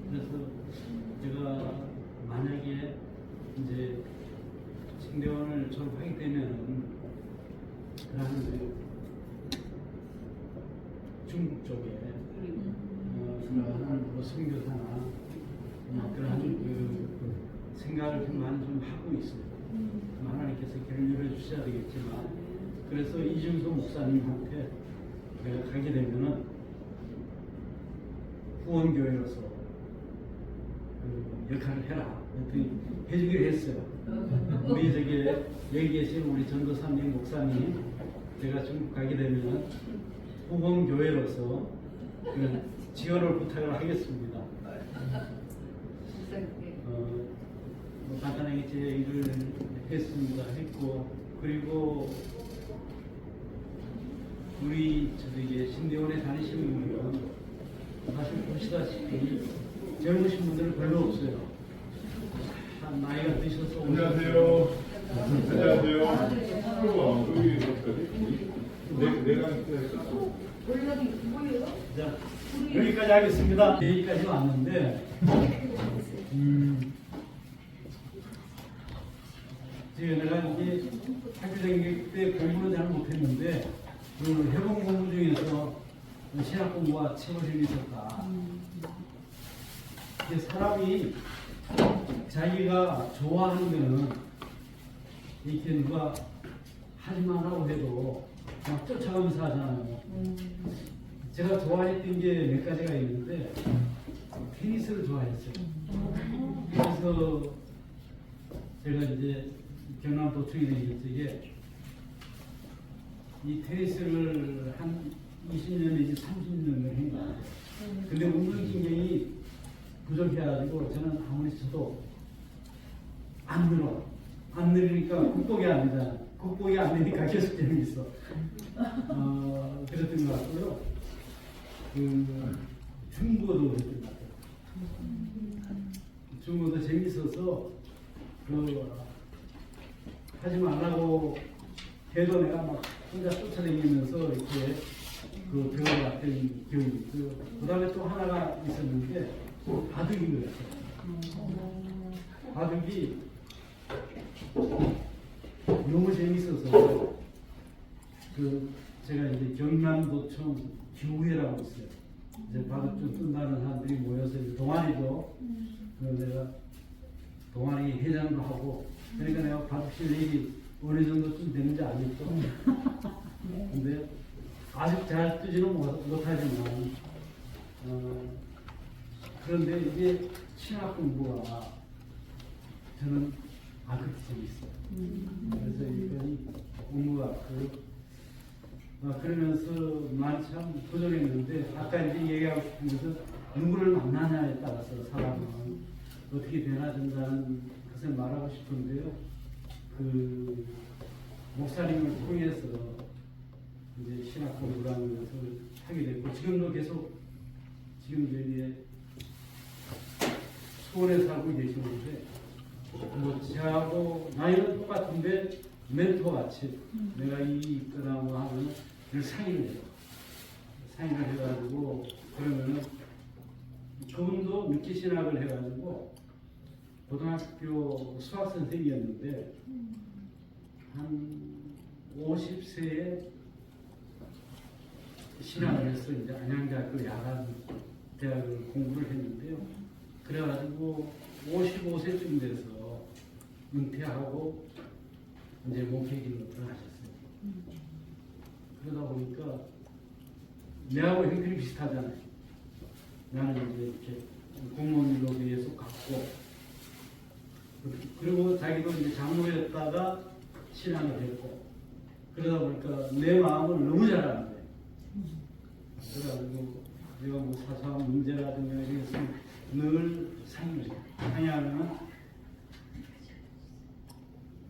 그래서 제가 만약에 이제 신대원을 졸업하게 되면 그런 그 중국 쪽에 그러한 뭐 선교사나 그러한 그 생각을 좀 많이 좀 하고 있어요. 하나님께서 길을 열어주셔야 되겠지만, 그래서 이준수 목사님한테 내가 가게 되면은 후원교회로서 그 역할을 해라. 그랬더니 해주기로 했어요. 우리 저기 여기 계신 우리 전도사님 목사님, 제가 중국 가게 되면 후원교회로서 그런 지원을 부탁을 하겠습니다. 뭐 간단하게 제 일을 했습니다. 했고, 그리고 우리 저기 신대원에 다니시는 분들은 사실 보시다시피 젊으신 분들은 별로 없어요. 한 나이가 드셔서 안녕하세요. 안녕하세요. 여기 어디까지? 내가 자, 여기까지 하겠습니다. 여기까지 왔는데 내가 이제 학교 다닐 때 공부를 잘 못했는데 그 해본 공부 중에서 신학 공부가 최고 재밌었다. 이게 사람이 자기가 좋아하는 거는 이렇게 누가 하지 말라고 해도 막 쫓아가면서 하잖아요. 제가 좋아했던 게 몇 가지가 있는데 테니스를 좋아했어요. 그래서 제가 이제 경남 도청에 있는 이 테니스를 한 20년 내지 30년을 한 것 같아요. 근데 운동신경이 부족해가지고 저는 아무리 쳐도 안 늘어. 안 늘으니까 극복이 안 되잖아. 극복이 안 되니까 계속 재미있어. 그랬던 것 같고요. 중국어도 그랬던 것 같아요. 중국어도 재밌어서 하지 말라고 해도 내가 막 혼자 쫓아다니면서 이렇게 배워갔던 기억이 있고요. 그 다음에 또 하나가 있었는데 바둑인 것 같아요. 바둑이 너무 재밌어서 제가 이제 경남도청 기후회라고 있어요. 이제 바둑 좀 뜬다는 사람들이 모여서 이제 동아리도 내가 동아리 회장도 하고, 그러니까 내가 바둑실 얘기 어느 정도쯤 되는지 알겠죠? 근데 아직 잘 뜨지는 못하지만 그런데 이게 신학 공부가 저는 그렇게 재밌어요. 그래서 이 공부가 그러면서 많이 참 도전했는데 아까 이제 얘기하고 싶은 것은 누구를 만나냐에 따라서 사람은 어떻게 변화된다는 것을 말하고 싶은데요. 그 목사님을 통해서 이제 신학 공부라는 것을 하게 됐고 지금도 계속 지금 저기 서울에 살고 계시는데 뭐 저하고 나이는 똑같은데 멘토 같이 내가 이 있거나 뭐 하면 늘 상의를 해요. 상의를 해가지고 그러면은 그분도 늦게 신학을 해가지고 고등학교 수학 선생님이었는데 한 50세에 신학을 해서 이제 안양대학교 야간 대학을 공부를 했는데요. 그래가지고 55세쯤 돼서 은퇴하고 이제 목회길로 들어가셨어요. 그러다 보니까 내하고 형편이 비슷하잖아요. 나는 이제 이렇게 공무원으로 계속 갔고, 그리고 자기도 이제 장로였다가 신앙을 했고, 그러다 보니까 내 마음을 너무 잘 아는 거예요. 그래가지고 내가 뭐 사소한 문제라든가 이런 것은 늘 상의를 해요. 상의하면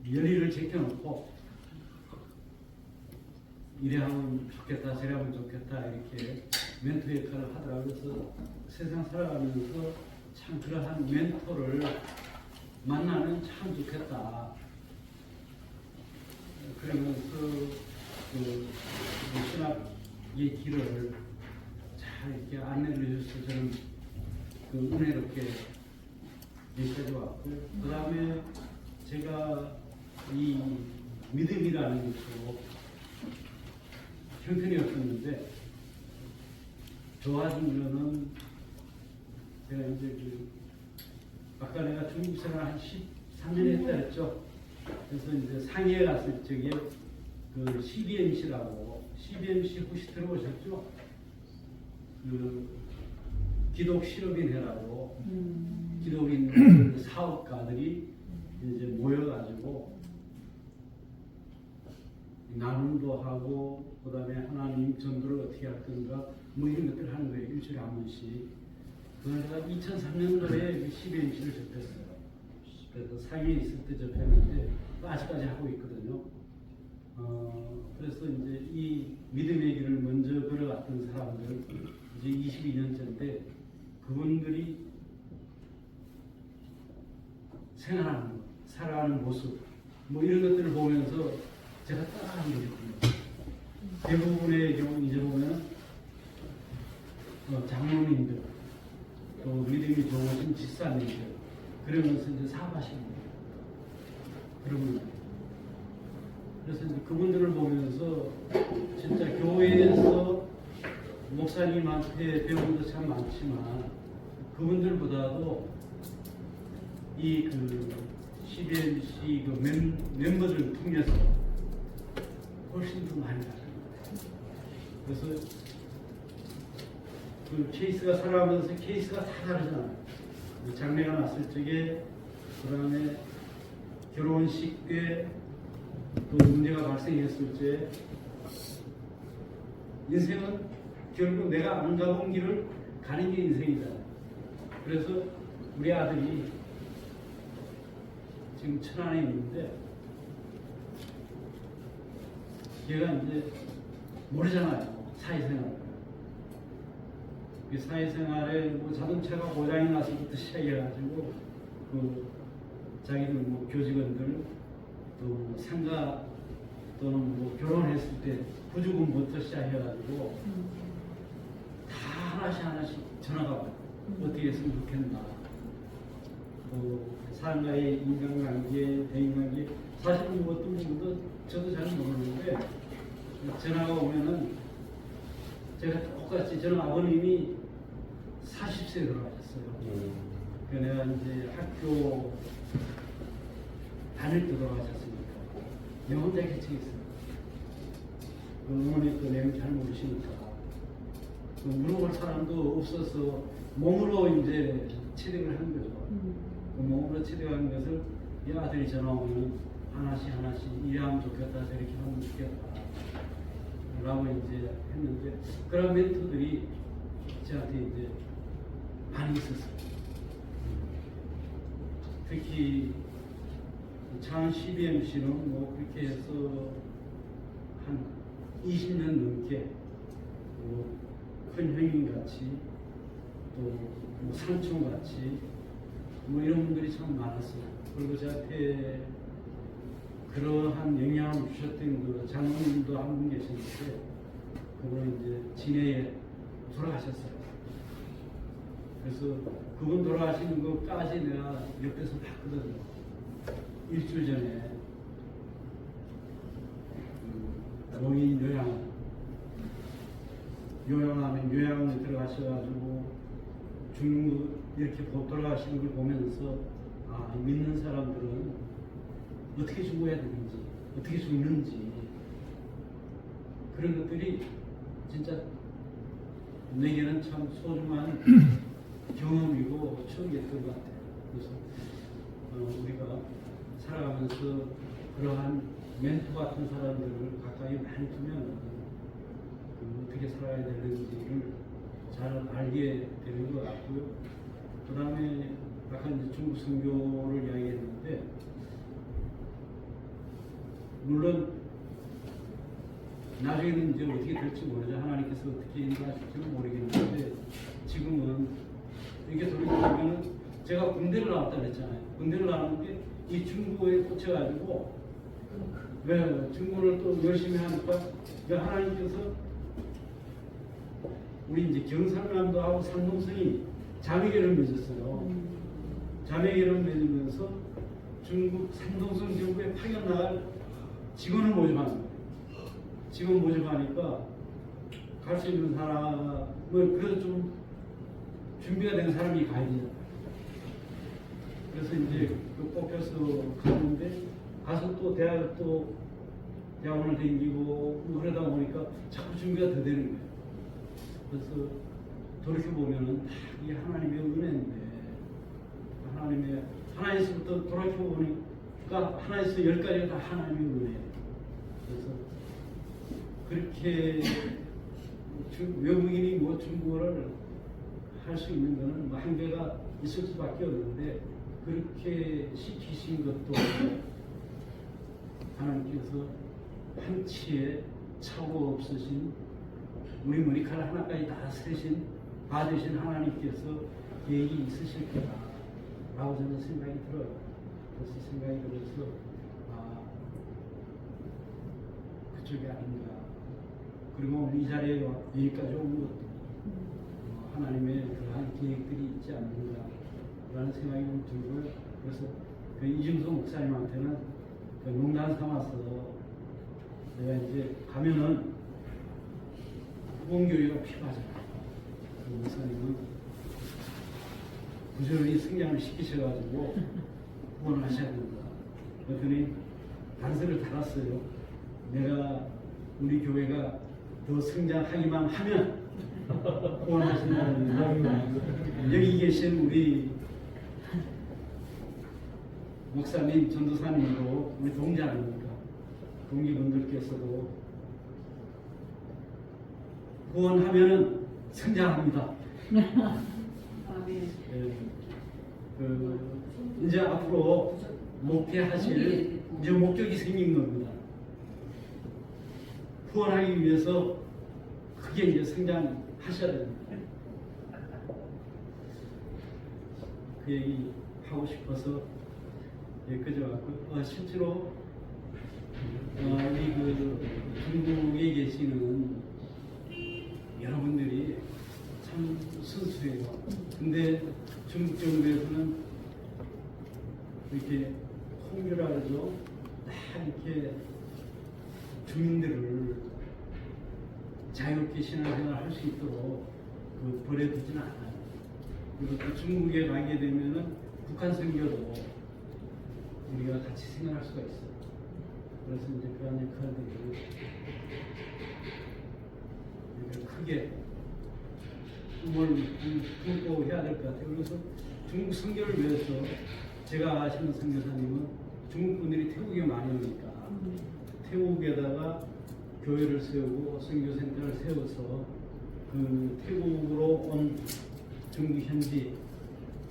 열의를 제껴놓고 이래 하면 좋겠다, 저래 하면 좋겠다 이렇게 멘토 역할을 하더라고요. 그래서 세상 살아가면서 참 그러한 멘토를 만나면 참 좋겠다. 그러면서 그 신학의 길을 잘 이렇게 안내를 해줘서 저는 그 은혜롭게 여기까지 왔고요. 그 다음에 제가 이 믿음이라는 것으로 형편이 없었는데 좋아진 거는 제가 이제 아까 내가 중국 생활 한 13년 했다 했죠. 그래서 이제 상해에 갔을 적에 그 CBMC라고 CBMC 혹시 들어보셨죠? 그 기독 실업인회라고 기독인 사업가들이 이제 모여가지고 나눔도 하고 그다음에 하나님 전도를 어떻게 할 건가 뭐 이런 것들을 하는 거예요. 일주일에 한 번씩. 그걸 제가 2003년도에 CBMC를 접했어요. 그래서 상해에 있을 때 접했는데 아직까지 하고 있거든요. 그래서 이제 이 믿음의 길을 먼저 걸어갔던 사람들 이제 22년째인데 그분들이 생활하는 것, 살아가는 모습 뭐 이런 것들을 보면서 제가 따라하게 됐거든요. 대부분의 경우 이제 보면 장로님들 또 믿음이 좋으신 집사님들 그러면서 이제 사업하시는 거예요. 그러면 그래서 이제 그분들을 보면서 진짜 교회에서 목사님한테 배운 것도 참 많지만 그분들보다도 이 그 CBMC 그 멤버들을 통해서 훨씬 더 많이 가져요. 그래서 그 케이스가 살아가면서 케이스가 다 다르잖아요. 장래가 났을 적에 그 다음에 결혼식 때 또 문제가 발생했을 때 인생은 결국 내가 안 가본 길을 가는 게 인생이잖아요. 그래서 우리 아들이 지금 천안에 있는데 얘가 이제 모르잖아요. 사회생활. 그 사회생활에 뭐 자동차가 고장이 나서부터 시작해가지고 그 자기들 뭐 교직원들 또 상가 또는 뭐 결혼했을 때 부주금부터 시작해가지고 다 하나씩 전화가 와요. 어떻게 했으면 좋겠나. 사람과의 인간관계, 대인관계 사실은 뭐 어떤 부분도 저도 잘 모르는데 전화가 오면은 제가 똑같이 저는 아버님이 40세에 돌아가셨어요. 그 내가 이제 학교 다닐 때 돌아가셨으니까 영혼 자격증이 있어요. 그 어머니 그 내용 잘 모르시니까 그 물어볼 사람도 없어서 몸으로 이제 체득을 한 거죠. 그 몸으로 체득한 것을 이 아들이 전화 오면 하나씩 이해하면 좋겠다, 저렇게 하면 좋겠다 라고 이제 했는데, 그런 멘토들이 저한테 이제 많이 있었어요. 특히 장 CBMC는 뭐 그렇게 해서 한 20년 넘게 큰 형님같이 또 뭐 삼촌같이 뭐 이런 분들이 참 많았어요. 그리고 저한테 그러한 영향을 주셨던 그 장로님도 한 분 계셨는데, 그분은 이제 진해에 돌아가셨어요. 그래서 그분 돌아가시는 것까지 내가 옆에서 봤거든요. 일주일 전에 노인 요양원에 들어가셔가지고 죽는 거 이렇게 돌아가시는 걸 보면서, 아, 믿는 사람들은 어떻게 죽어야 되는지, 어떻게 죽는지, 그런 것들이 진짜 내게는 참 소중한 경험이고 추억이었던 것 같아요. 그래서 우리가 살아가면서 그러한 멘토 같은 사람들을 가까이 많이 두면 어떻게 살아야 되는지를 잘 알게 되는 것 같고요. 그 다음에 아까 이제 중국 선교를 이야기했는데, 물론 나중에는 이제 어떻게 될지 모르죠. 하나님께서 어떻게 인도하실지는 모르겠는데, 지금은 이렇게 돌이켜보면 제가 군대를 나왔다 그랬잖아요. 군대를 나왔는데 이 중국어에 꽂혀가지고 왜 중국어를 또 열심히 하니까 하나님께서 우리 이제 경상남도하고 산동성이 자매결을 맺었어요. 자매결을 맺으면서 중국 산동성 정부에 파견 나갈 직원을 모집하는 거예요. 직원 모집하니까 갈 수 있는 사람을 그래도 좀 준비가 된 사람이 가야 돼요. 그래서 이제 뽑혀서 갔는데, 가서 또 대학원을 다니고 뭐 그러다 보니까 자꾸 준비가 더 되는 거예요. 그래서 돌이켜보면은 다 이게 하나님의 은혜인데, 하나님에서부터 돌이켜보니까 하나에서 10가지가 다 하나님의 은혜예요. 그래서 그렇게 외국인이 뭐 중국어를 할 수 있는 거는 뭐 한계가 있을 수밖에 없는데, 그렇게 시키신 것도 하나님께서 한치의 착오 없으신, 우리 머리카락 하나까지 다 쓰신, 받으신 하나님께서 계획이 있으실 거다라고 저는 생각이 들어요. 그래서 생각이 들어서 그쪽이 아닌가. 그리고 이 자리에 여기까지 온 것도 하나님의 그러한 계획들이 있지 않는가라는 생각이 좀 들고요. 그래서 그 이중석 목사님한테는 그 농담 삼아서 내가 이제 가면은 후원교회가 필요하잖아요. 그 목사님은 부지런히 성장을 시키셔가지고 후원을 하셔야 된다. 그랬더니 단서를 달았어요. 내가 우리 교회가 더 성장하기만 하면 후원하신다는, 여기 계신 우리 목사님, 전도사님도 우리 동지 아닙니까? 동기분들께서도 후원하면은 성장합니다. 이제 앞으로 목회하실 이제 목적이 생긴 겁니다. 후원하기 위해서 크게 이제 성장하셔야 됩니다. 그 얘기 하고 싶어서 여기까지 왔고, 실제로 우리 그 중국에 계시는 여러분들이 참 순수해요. 근데 중국 정부에서는 이렇게 홍교라 그러죠. 다 이렇게 주민들을 자유롭게 신앙생활 할 수 있도록 버려두지는 않아요. 그리고 또 중국에 가게 되면은 북한 선교도 우리가 같이 생각할 수가 있어요. 그래서 이제 그런 역할들이 크게 뭘 품고 해야 될 것 같아요. 그래서 중국 선교를 위해서 제가 아시는 선교사님은 중국 분들이 태국에 많이 오니까 태국에다가 교회를 세우고 선교센터를 세워서 그 태국으로 온 중국 현지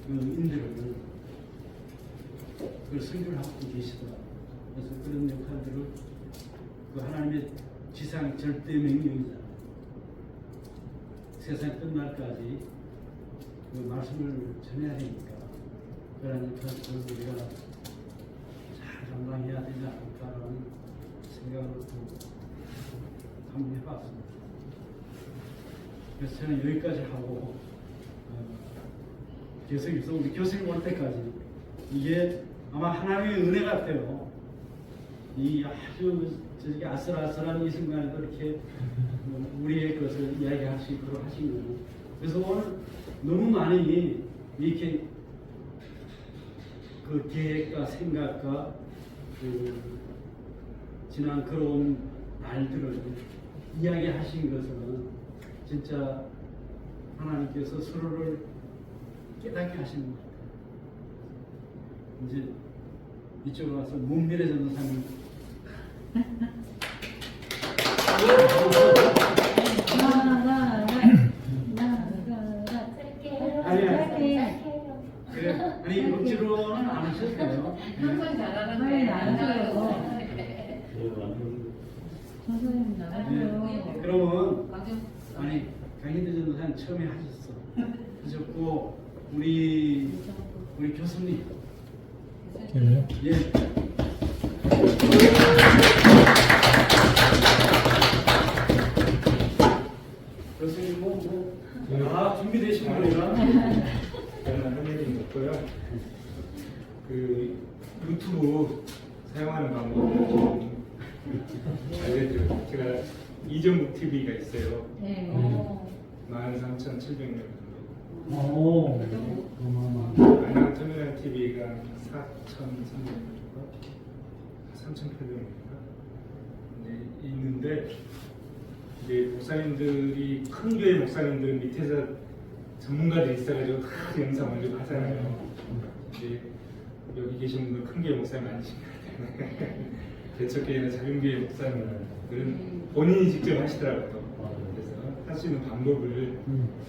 그 인들을 그 선교를 하고 계시더라고요. 그래서 그런 역할들을 그 하나님의 지상 절대 명령이잖아요. 세상 끝날까지 그 말씀을 전해야 되니까 그런 역할을 우리가 잘 감당해야 되지 않을까라는 생각을 한번 해봤습니다. 그래서 저는 여기까지 하고 계속해서 우리 교수님 올 때까지 이게 아마 하나님의 은혜 같아요. 이 아주 저기 아슬아슬한 이 순간에도 이렇게 우리의 것을 이야기할 수 있도록 하신 거예요. 그래서 오늘 너무 많이 이렇게 그 계획과 생각과 그 지난 그런 날들을 이야기하신 것은 진짜 하나님께서 서로를 깨닫게 하시는 것 같아요. 이제 이쪽으로 와서 문미래 전도사님 그래, 아니 억지로는 안 하셔도 돼요. 항상 잘하는데 아니, 안 해줘요. 선생님 네, 나가요. 그러면 아니 강희대 전도사님 처음에 하셨고 우리 교수님 예. 예. 교수님 다 준비되신 분이라 저는 할 얘기는 없고요. 그 유튜브 사용하는 방법을 좀 알려드려요. 제가 이정국 TV가 있어요. 네. 13,700명 정도. 오, 어마어마. 안양 터미널 TV가 4,300명, 3,800명인가 있는데 이제 목사님들이 큰 교회 목사님들 밑에서 전문가들이 있어가지고 다 영상 올리고 하잖아요. 이제 여기 계신 분들 큰 교회 목사님 아니신 것 같아요. 개척교회나 작은교회 목사님들은 본인이 직접 하시더라고요. 그래서 할 수 있는 방법을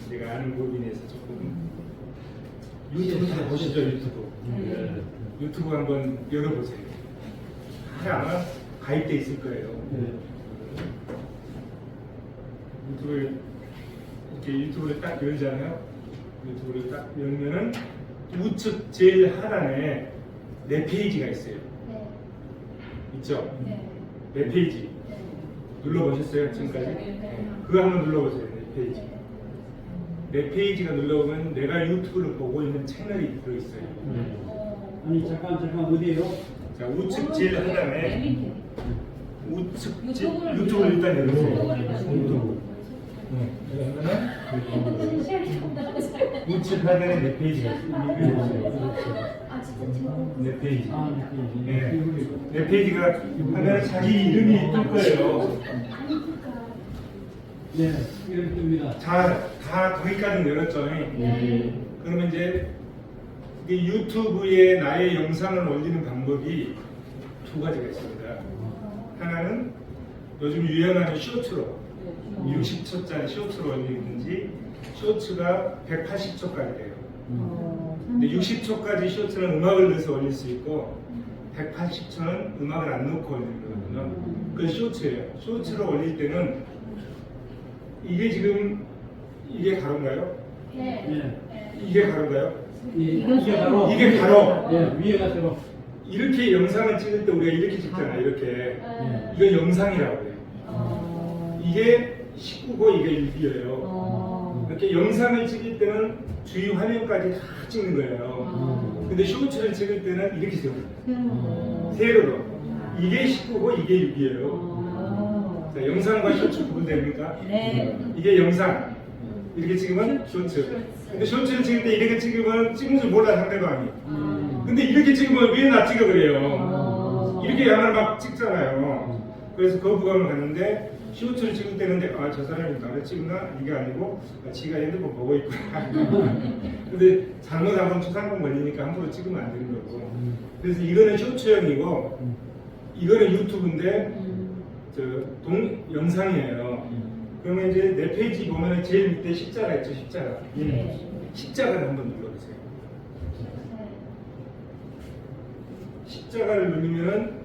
제가 아는 법인에서 조금 유튜브 다 보시죠. 유튜브 한번 열어보세요. 아마 가입돼 있을 거예요. 유튜브를 딱 열잖아요. 유튜브를 딱 열면은 우측 제일 하단에 네 페이지가 있어요. 네. 있죠? 네. 네 페이지. 네. 눌러보셨어요 지금까지? 네. 그거 한번 눌러보세요. 네 페이지. 네 페이지가 눌러보면 내가 유튜브를 보고 있는 채널이 들어있어요. 아니 잠깐 어디에요? 자, 우측 제일 하단에 우측 유튜브를 유튜브를 일단 열어보세요. 유튜브를 그러면 우측 하단에 네 페이지가 있어요. 아 진짜 제목. 네 페이지. 네. 네. 네 페이지가 하면 자기 이름이 뜰 거예요. 네, 이렇게 뜹니다. 다 거기까지 열었죠. 네. 그러면 이제 이게 유튜브에 나의 영상을 올리는 방법이 두 가지가 있습니다. 하나는 요즘 유행하는 쇼츠로 60초짜리 쇼츠로 올리든지 쇼츠가 180초까지 돼요. 근데 60초까지 쇼츠는 음악을 넣어서 올릴 수 있고 180초는 음악을 안 넣고 올리는 거거든요. 그건 쇼츠예요. 쇼츠로 올릴 때는 이게 지금 이게 가로인가요? 네. 네. 이게 가로인가요? 이게 바로 이게 가로. 네, 위에가 세로. 이렇게 영상을 찍을 때 우리가 이렇게 찍잖아요. 이렇게. 네. 이거 영상이라고 해요. 이게 19고 이게 6이에요. 이렇게 영상을 찍을 때는 주위 화면까지 다 찍는 거예요. 근데 쇼츠를 찍을 때는 이렇게 세웁니다. 세로로. 이게 19고 이게 6이에요. 자, 영상과 쇼츠 구분됩니까? 네. 이게 영상. 이렇게 찍으면 쇼츠. 근데 쇼츠를 찍을 때 이렇게 찍으면 찍은 줄 몰라 상대방이. 근데 이렇게 찍으면 왜 나 찍어 그래요? 이렇게 야만을 막 찍잖아요. 그래서 그 부감을 갔는데 쇼츠를 찍을 때는 저 사람이 나를 찍나? 이게 아니고 지가 핸드폰 보고 있구나. 근데 잘못 한번 초상권 걸리니까 함부로 찍으면 안 되는 거고. 그래서 이거는 쇼츠형이고 이거는 유튜브인데 영상이에요. 그러면 이제 내 페이지 보면 제일 밑에 십자가 있죠, 십자가. 십자가를 한번 눌러보세요. 십자가를 누르면은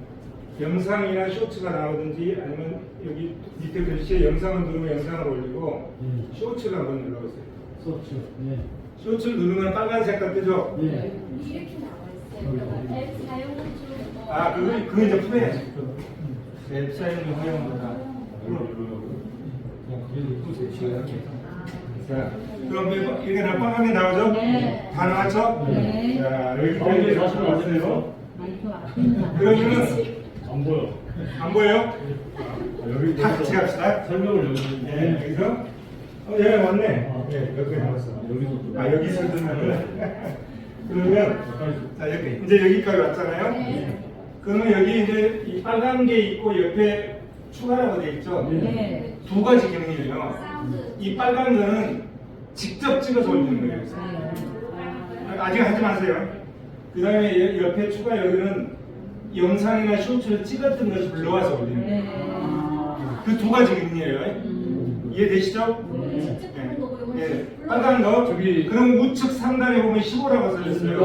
영상이나 쇼츠가 나오든지 아니면 여기 밑에 글씨에 영상을 누르면 영상을 올리고 쇼츠를 한번 눌러보세요. 쇼츠. 네. 쇼츠를 누르면 빨간 색깔 뜨죠? 네. 이렇게 나와 있어요. 앱 사용 중. 그거 이제 풀어야지. 앱 사용료 허용보다. 자, 그럼 이게 다 빨간게 나오죠? 네. 다 나왔죠? 네. 자, 여기까지 사실 왔어요. 그러면은 안 보여. 안 보여요? 여기 다 같이 갑시다. 설명을 여기. 네, 여기서 여기 왔네. 네, 여기 나왔어. 여기서. 여기서 듣는 그러면 자 이렇게 이제 여기까지 왔잖아요. 그러면 여기 이제 이 빨간 게 있고 옆에 추가라고 돼 있죠. 네. 두 가지 기능이에요. 이 빨간 거는 직접 찍어서 올리는 거예요. 아직 하지 마세요. 그 다음에 옆에 추가 여기는 영상이나 쇼츠를 찍었던 것을 불러와서 올리는 거예요. 그 두 가지 기능이에요. 이해되시죠? 네. 빨간 거 저기 그럼 우측 상단에 보면 15라고 써있어요.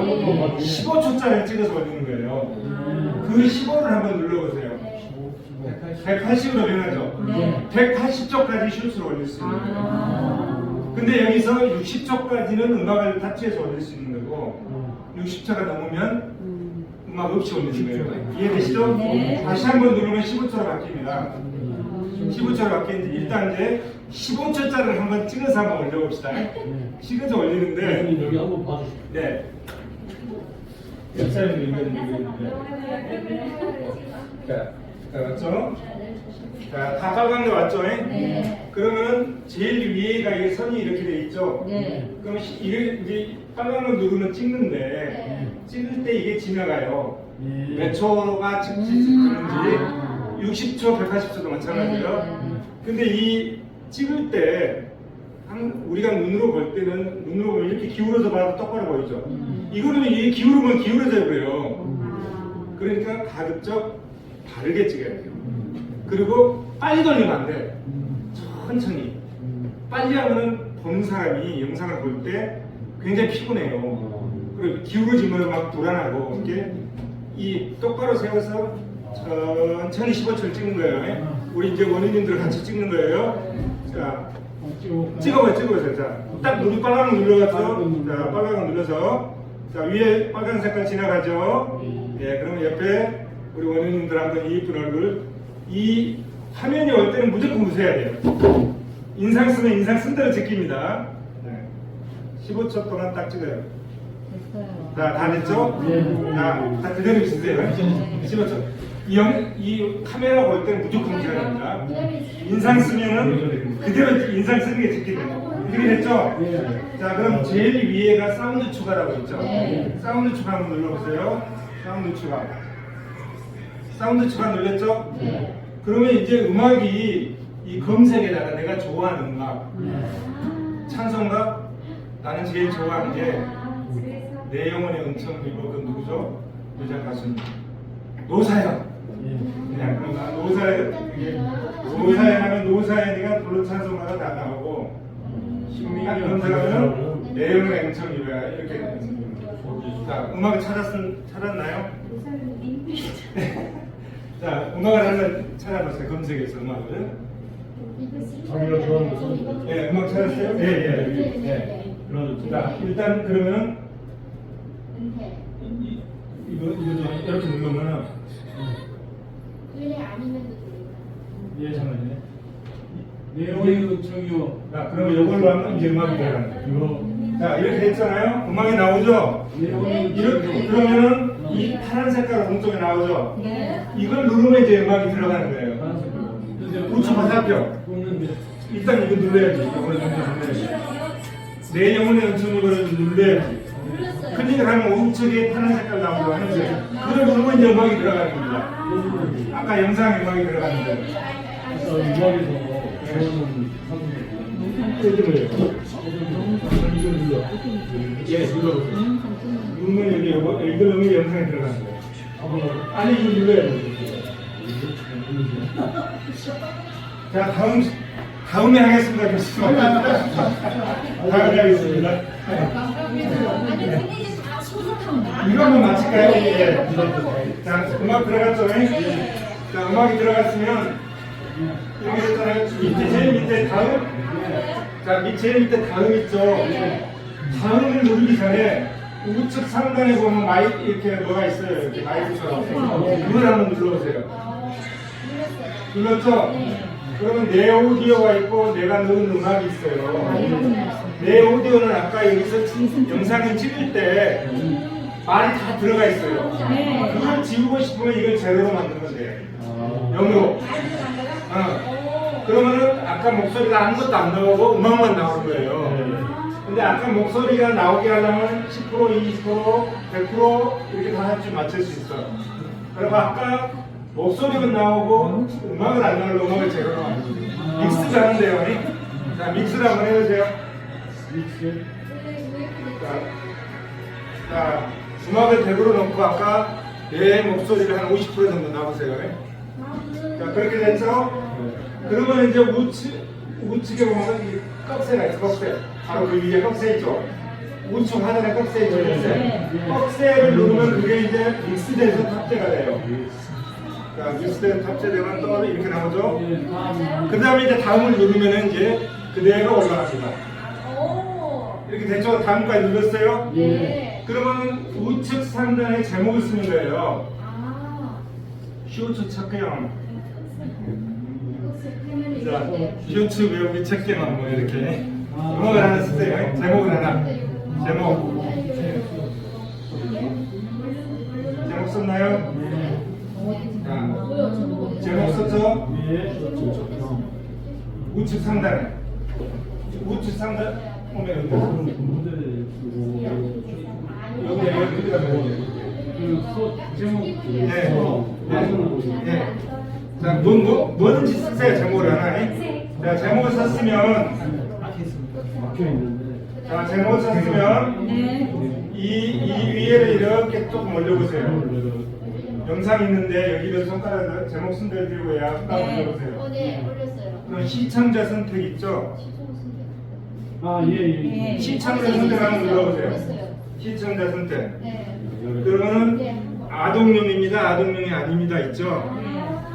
15초짜리 찍어서 올리는 거예요. 그 15를 한번 눌러보세요. 180으로 변하죠. 180초까지 쇼츠를 올릴 수 있는 거예요. 근데 여기서 60초까지는 음악을 타치해서 올릴 수 있는 거고 60초가 넘으면 음악 없이 올리는 거예요. 이해되시죠? 다시 한번 누르면 15초로 바뀝니다. 15초로 바뀌는데 일단 이제 15초짜리를 한번 찍어서 한번 올려봅시다. 찍어서 올리는데 여기 한번 봐주시죠. 네. 역사를 자, 맞죠? 자, 다 빨간 거 맞죠? 그러면 제일 위에가 이게 선이 이렇게 돼 있죠? 그럼 이게 이제 빨간 거 누르면 찍는데 찍을 때 이게 지나가요. 몇 초가 찍는지 60초, 180초도 마찬가지예요. 근데 이 찍을 때 우리가 눈으로 볼 때는 눈으로 보면 이렇게 기울어서 봐도 똑바로 보이죠. 이거는 이게 기울으면 기울어져 버려요. 그러니까 가급적 다르게 찍어야 돼요. 그리고 빨리 돌리면 안 돼. 천천히. 빨리 하면은 보는 사람이 영상을 볼 때 굉장히 피곤해요. 그리고 기울어지면 막 불안하고 이렇게 이 똑바로 세워서 천천히 15초를 찍는 거예요. 우리 이제 원희님들 같이 찍는 거예요. 자, 찍어보세요. 자, 딱 빨간 거 눌러서, 자, 빨간 거 눌러서, 자, 위에 빨간 색깔 지나가죠. 예, 그러면 옆에 우리 원희님들 한번 이쁜 얼굴, 이 화면이 올 때는 무조건 웃어야 돼요. 인상 쓰면 인상 쓴 대로 찍힙니다. 네. 15초 동안 딱 찍어요. 됐어요. 자, 다 됐죠? 자, 다 그대로 있으세요. 15초. 이 카메라 볼 때는 무조건 웃어야 됩니다. 인상 쓰면은 그대로 인상 쓰는 게 찍게 돼요. 이렇게 됐죠? 자, 그럼 제일 위에가 사운드 추가라고 있죠? 사운드 추가 한번 눌러보세요. 사운드 추가. 사운드 추가 눌렸죠? 그러면 이제 음악이 이 검색에다가 내가 좋아하는 음악, 찬송가, 나는 제일 좋아하는 게 내 영혼의 은총 그리고 그 누구죠? 여자 가수님 노사연. 그냥 그런 노사연 하면 노사연이가 불러 찬송가가 다 나오고 신미가 검색하면 내 영혼의 은총이라 이렇게. 자, 음악을 찾았나요? 자, 음악을 한번 찾아보세요. 검색해서 음악을. 자기가 좋아하는 거 써주세요. 예, 음악 찾았어요? 예. 자, 일단 그러면은 이거 이렇게 누르면은 의뢰 아니면 예, 잠깐만요. 내용의 은총이요. 자, 그러면 이걸로 하면 이제 음악이 들어가는 거예요. 자, 이렇게 됐잖아요. 음악이 나오죠? 이렇게 그러면은 이 파란 색깔 오른쪽에 나오죠? 이걸 누르면 이제 음악이 들어가는 거예요. 우측 화살표. 일단 이거 눌러야지. 이걸 눌러야지. 내 영혼의 은총 이거를 눌러야지. 클릭을 하면 우측에 파란 색깔 나오고 하는데 그걸 누르면 이제 음악이 들어가는 겁니다. 아까 영상 음악이 들어가는 거예요. 음악에서 배우는 애들을 이걸 눌러. 예, 눌러보세요. 누르면 여기 이걸 넣으면 영상에 들어가는 거예요. 아니 이거 눌러야 돼요. 자 다음에 하겠습니다. 교수님. 다음에 하겠습니다. 이거 한번 마칠까요? 예. 자 음악 들어갔죠? 자 음악이 들어갔으면 여기 있잖아요. 밑에 제일 밑에 다음. 자 제일 밑에 다음 있죠? 다음을 누르기 전에 우측 상단에 보면 마이크 이렇게 뭐가 있어요. 이렇게 마이크처럼. 이걸 한번 눌러보세요. 눌렀죠? 그러면 내 오디오가 있고 내가 넣은 음악이 있어요. 내 오디오는 아까 여기서 영상을 찍을 때 말이 다 들어가 있어요. 그걸 지우고 싶으면 이걸 제로로 만들면 돼요. 0으로. 그러면은 아까 목소리가 아무것도 안 나오고 음악만 나오는 거예요. 근데 아까 목소리가 나오게 하려면 10%, 20%, 100% 이렇게 다 한 줄 맞출 수 있어. 그리고 아까 목소리만 나오고 음악을 안 나오려고 음악을 제로로 만들어요. 믹스를 하는데요. 자, 믹스를 한번 해보세요. 믹스. 자, 음악을 100으로 넣고 아까 내 목소리를 한 50% 정도 나오세요. 자, 그렇게 됐죠? 그러면 이제 우측에 보면 이 꺽쇠가 있어, 꺽쇠. 바로 그 위에 꺽쇠 있죠? 우측 하단에 꺽쇠 있죠? 꺽쇠. 꺽쇠를 누르면 그게 이제 믹스돼서 탑재가 돼요. 자, 믹스돼서 탑재되면 또 이렇게 나오죠? 그 다음에 이제 다음을 누르면 이제 그대로 올라갑니다. 이렇게 됐죠? 다음까지 눌렀어요? 네. 그러면 우측 상단에 제목을 쓰는 거예요. 쇼츠 착용. 자, 쇼츠 외우기 책경은 뭐 이렇게 음악을 하나 쓰세요. 제목을 하나. 제목. 제목 썼나요? 자, 제목 썼죠? 우측 상단에. 우측 상단 보면 여기가 제목 네. 자, 뭐든지 쓰세요. 제목을 하나. 자, 제목을 썼으면 자, 제목을 썼으면 이 위에를 이렇게 조금 올려보세요. 영상 있는데 여기를 손가락을 제목 쓴 데를 들고 약간 올려보세요. 네, 올렸어요. 그럼 시청자 선택 있죠? 예. 시청자 선택 한번 눌러보세요. 올렸어요. 시청자 선택. 네. 그러면 아동용입니다. 아동용이 아닙니다. 있죠?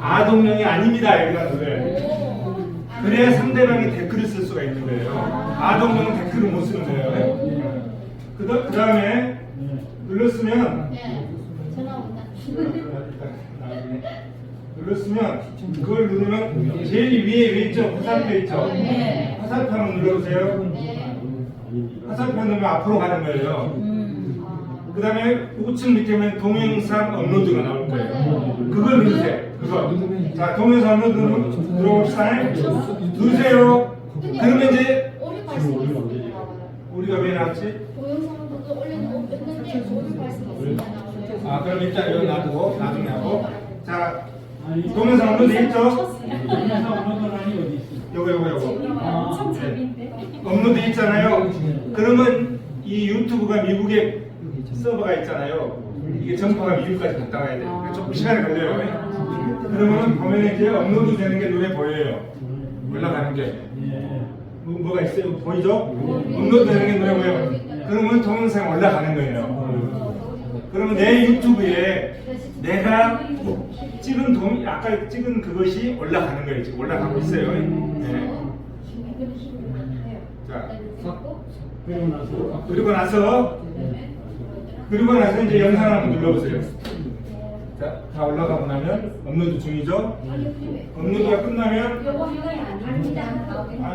아동용이 아닙니다. 여기다 눌러요. 그래야 상대방이 댓글을 쓸 수가 있는 거예요. 아동용은 댓글을 못 쓰는 거예요. 그 다음에 눌렀으면 전화 온다. 눌렀으면 그걸 누르면 제일 위에 있죠? 화살표 있죠? 화살표 한번 눌러보세요. 화살표 누르면 앞으로 가는 거예요. 그 다음에 우측 밑에 보면 동영상 업로드가 나올 거예요. 그걸 누르세요. 그거. 자, 동영상 업로드 눌러봅시다. 누르세요. 그러면 이제 오류 발생이 있습니다. 우리가 왜 나왔지? 동영상도 올렸는데 오류 발생이 있습니다. 아, 그럼 일단 여기 놔두고 나중에 하고. 자, 동영상 업로드 있죠? 요거. 업로드 있잖아요. 그러면 이 유튜브가 미국에 서버가 있잖아요. 이게 전파가 미국까지 갔다 와야 돼요. 조금 시간이 걸려요. 그러면 보면 이제 업로드 되는 게 눈에 보여요. 올라가는 게. 뭐가 있어요? 보이죠? 업로드 되는 게 눈에 보여요. 그러면 동영상 올라가는 거예요. 그러면 내 유튜브에 내가 찍은 아까 찍은 그것이 올라가는 거예요. 지금 올라가고 있어요. 네. 자, 그리고 나서 이제 영상을 한번 눌러보세요. 자, 다 올라가고 나면 업로드 중이죠? 업로드가 끝나면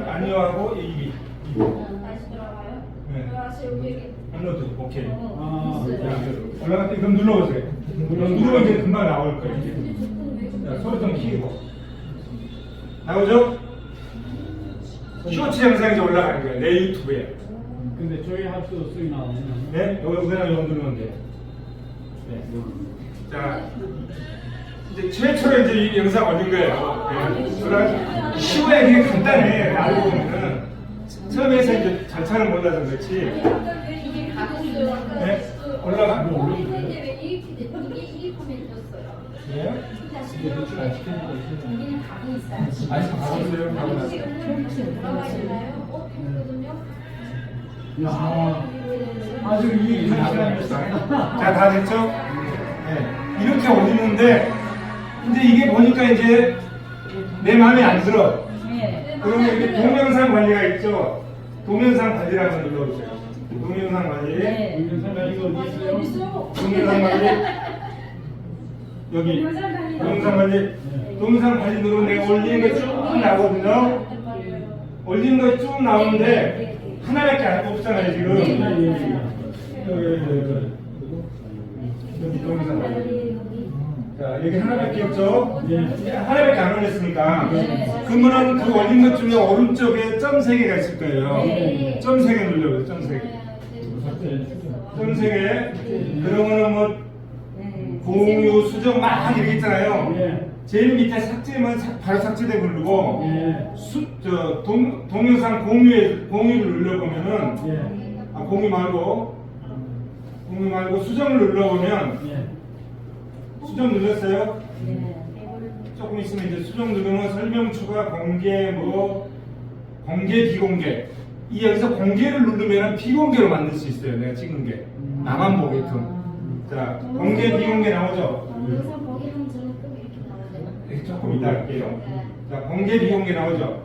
아니요하고 이기. 다시 들어가요? 네. 들어가서 여기 업로드 오케이. 올라갈 때 그럼 눌러보세요. 누르면 이제 금방 나올 거예요. 자, 소리 좀 키고 나오죠? 쇼츠 영상이 이제 올라가는 거예요. 내 유튜브에. 근데 저희 할수 쓰이 나오네요. 네, 여기다 누르면 돼요. 네. 자, 이제 최초로 이제 이 영상 올린 거예요. 네. 그러나 쉬워야 이게 간단해. 알고 보면은 처음에서 이제 절차를 몰라서 그렇지. 이게 가격이요. 네, 올라가고 이게 이렇게 떴어요. 네. 이게 노출 안 시키는 거 있으면 여기는 가고 있어요. 아니, 가보세요. 가보세요. 들어가 있나요? 했거든요. 야, 아주 이 자, 다 됐죠? 네. 이렇게 올리는데, 이제 이게 보니까 이제 내 마음에 안 들어. 그러면 여기 동영상 관리가 있죠? 동영상 관리를 한번 눌러보세요. 동영상 관리. 동영상 관리가 어디 있어요? 동영상 관리. 여기. 동영상 관리. 동영상 관리 누르면 내가 올리는 거 쭉 나오거든요. 올리는 거 쭉 나오는데, 하나밖에 안 없잖아요, 지금. 여기 동영상 관리. 자, 여기 하나밖에 없죠? 하나밖에 안 올렸으니까. 그러면은 그 올린 것 중에 오른쪽에 점 3개가 있을 거예요. 점 3개 눌러요, 점 3개. 점 3개. 그러면은 뭐, 공유, 수정 막 이렇게 있잖아요. 제일 밑에 삭제면 바로 삭제되고 누르고, 동영상 공유를 눌러보면은, 공유 말고 수정을 눌러보면, 수정 눌렀어요? 조금 있으면 이제 수정 누르면 설명 추가, 공개, 공개, 비공개. 이 여기서 공개를 누르면 비공개로 만들 수 있어요. 내가 찍은 게. 나만 보게끔. 자, 공개, 비공개 나오죠? 동영상 보기 하면 저는 꼭 이렇게 나오잖아요. 조금 이따 할게요. 자, 공개, 비공개 나오죠?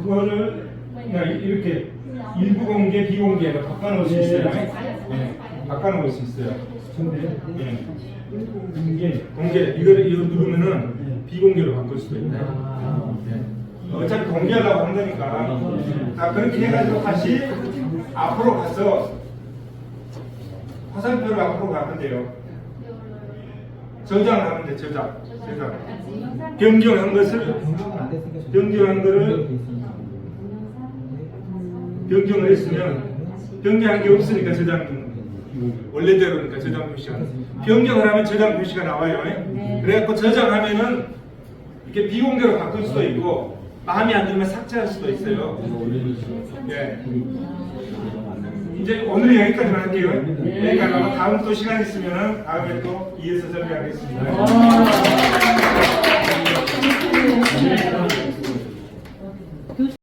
그거를 그냥 이렇게 일부 공개, 비공개로 바꿔놓을 수 있어요. 네, 바꿔놓을 수 있어요. 네. 공개 이거 누르면은 비공개로 바꿀 수도 있나요? 네. 어차피 공개하려고 한다니까. 자, 그렇게 해가지고 다시 앞으로 가서 화살표를 앞으로 가는데요. 저장을 하면 돼. 저장. 변경한 것을 변경한 거를 변경을 했으면 변경한 게 없으니까 저장 원래대로니까 저장 표시가 변경을 하면 저장 표시가 나와요. 그래갖고 저장하면은 이렇게 비공개로 바꿀 수도 있고 마음에 안 들면 삭제할 수도 있어요. 예. 이제 오늘 여기까지만 할게요. 여기까지 하고 다음 또 시간 있으면은 다음에 또 이어서 설명하겠습니다.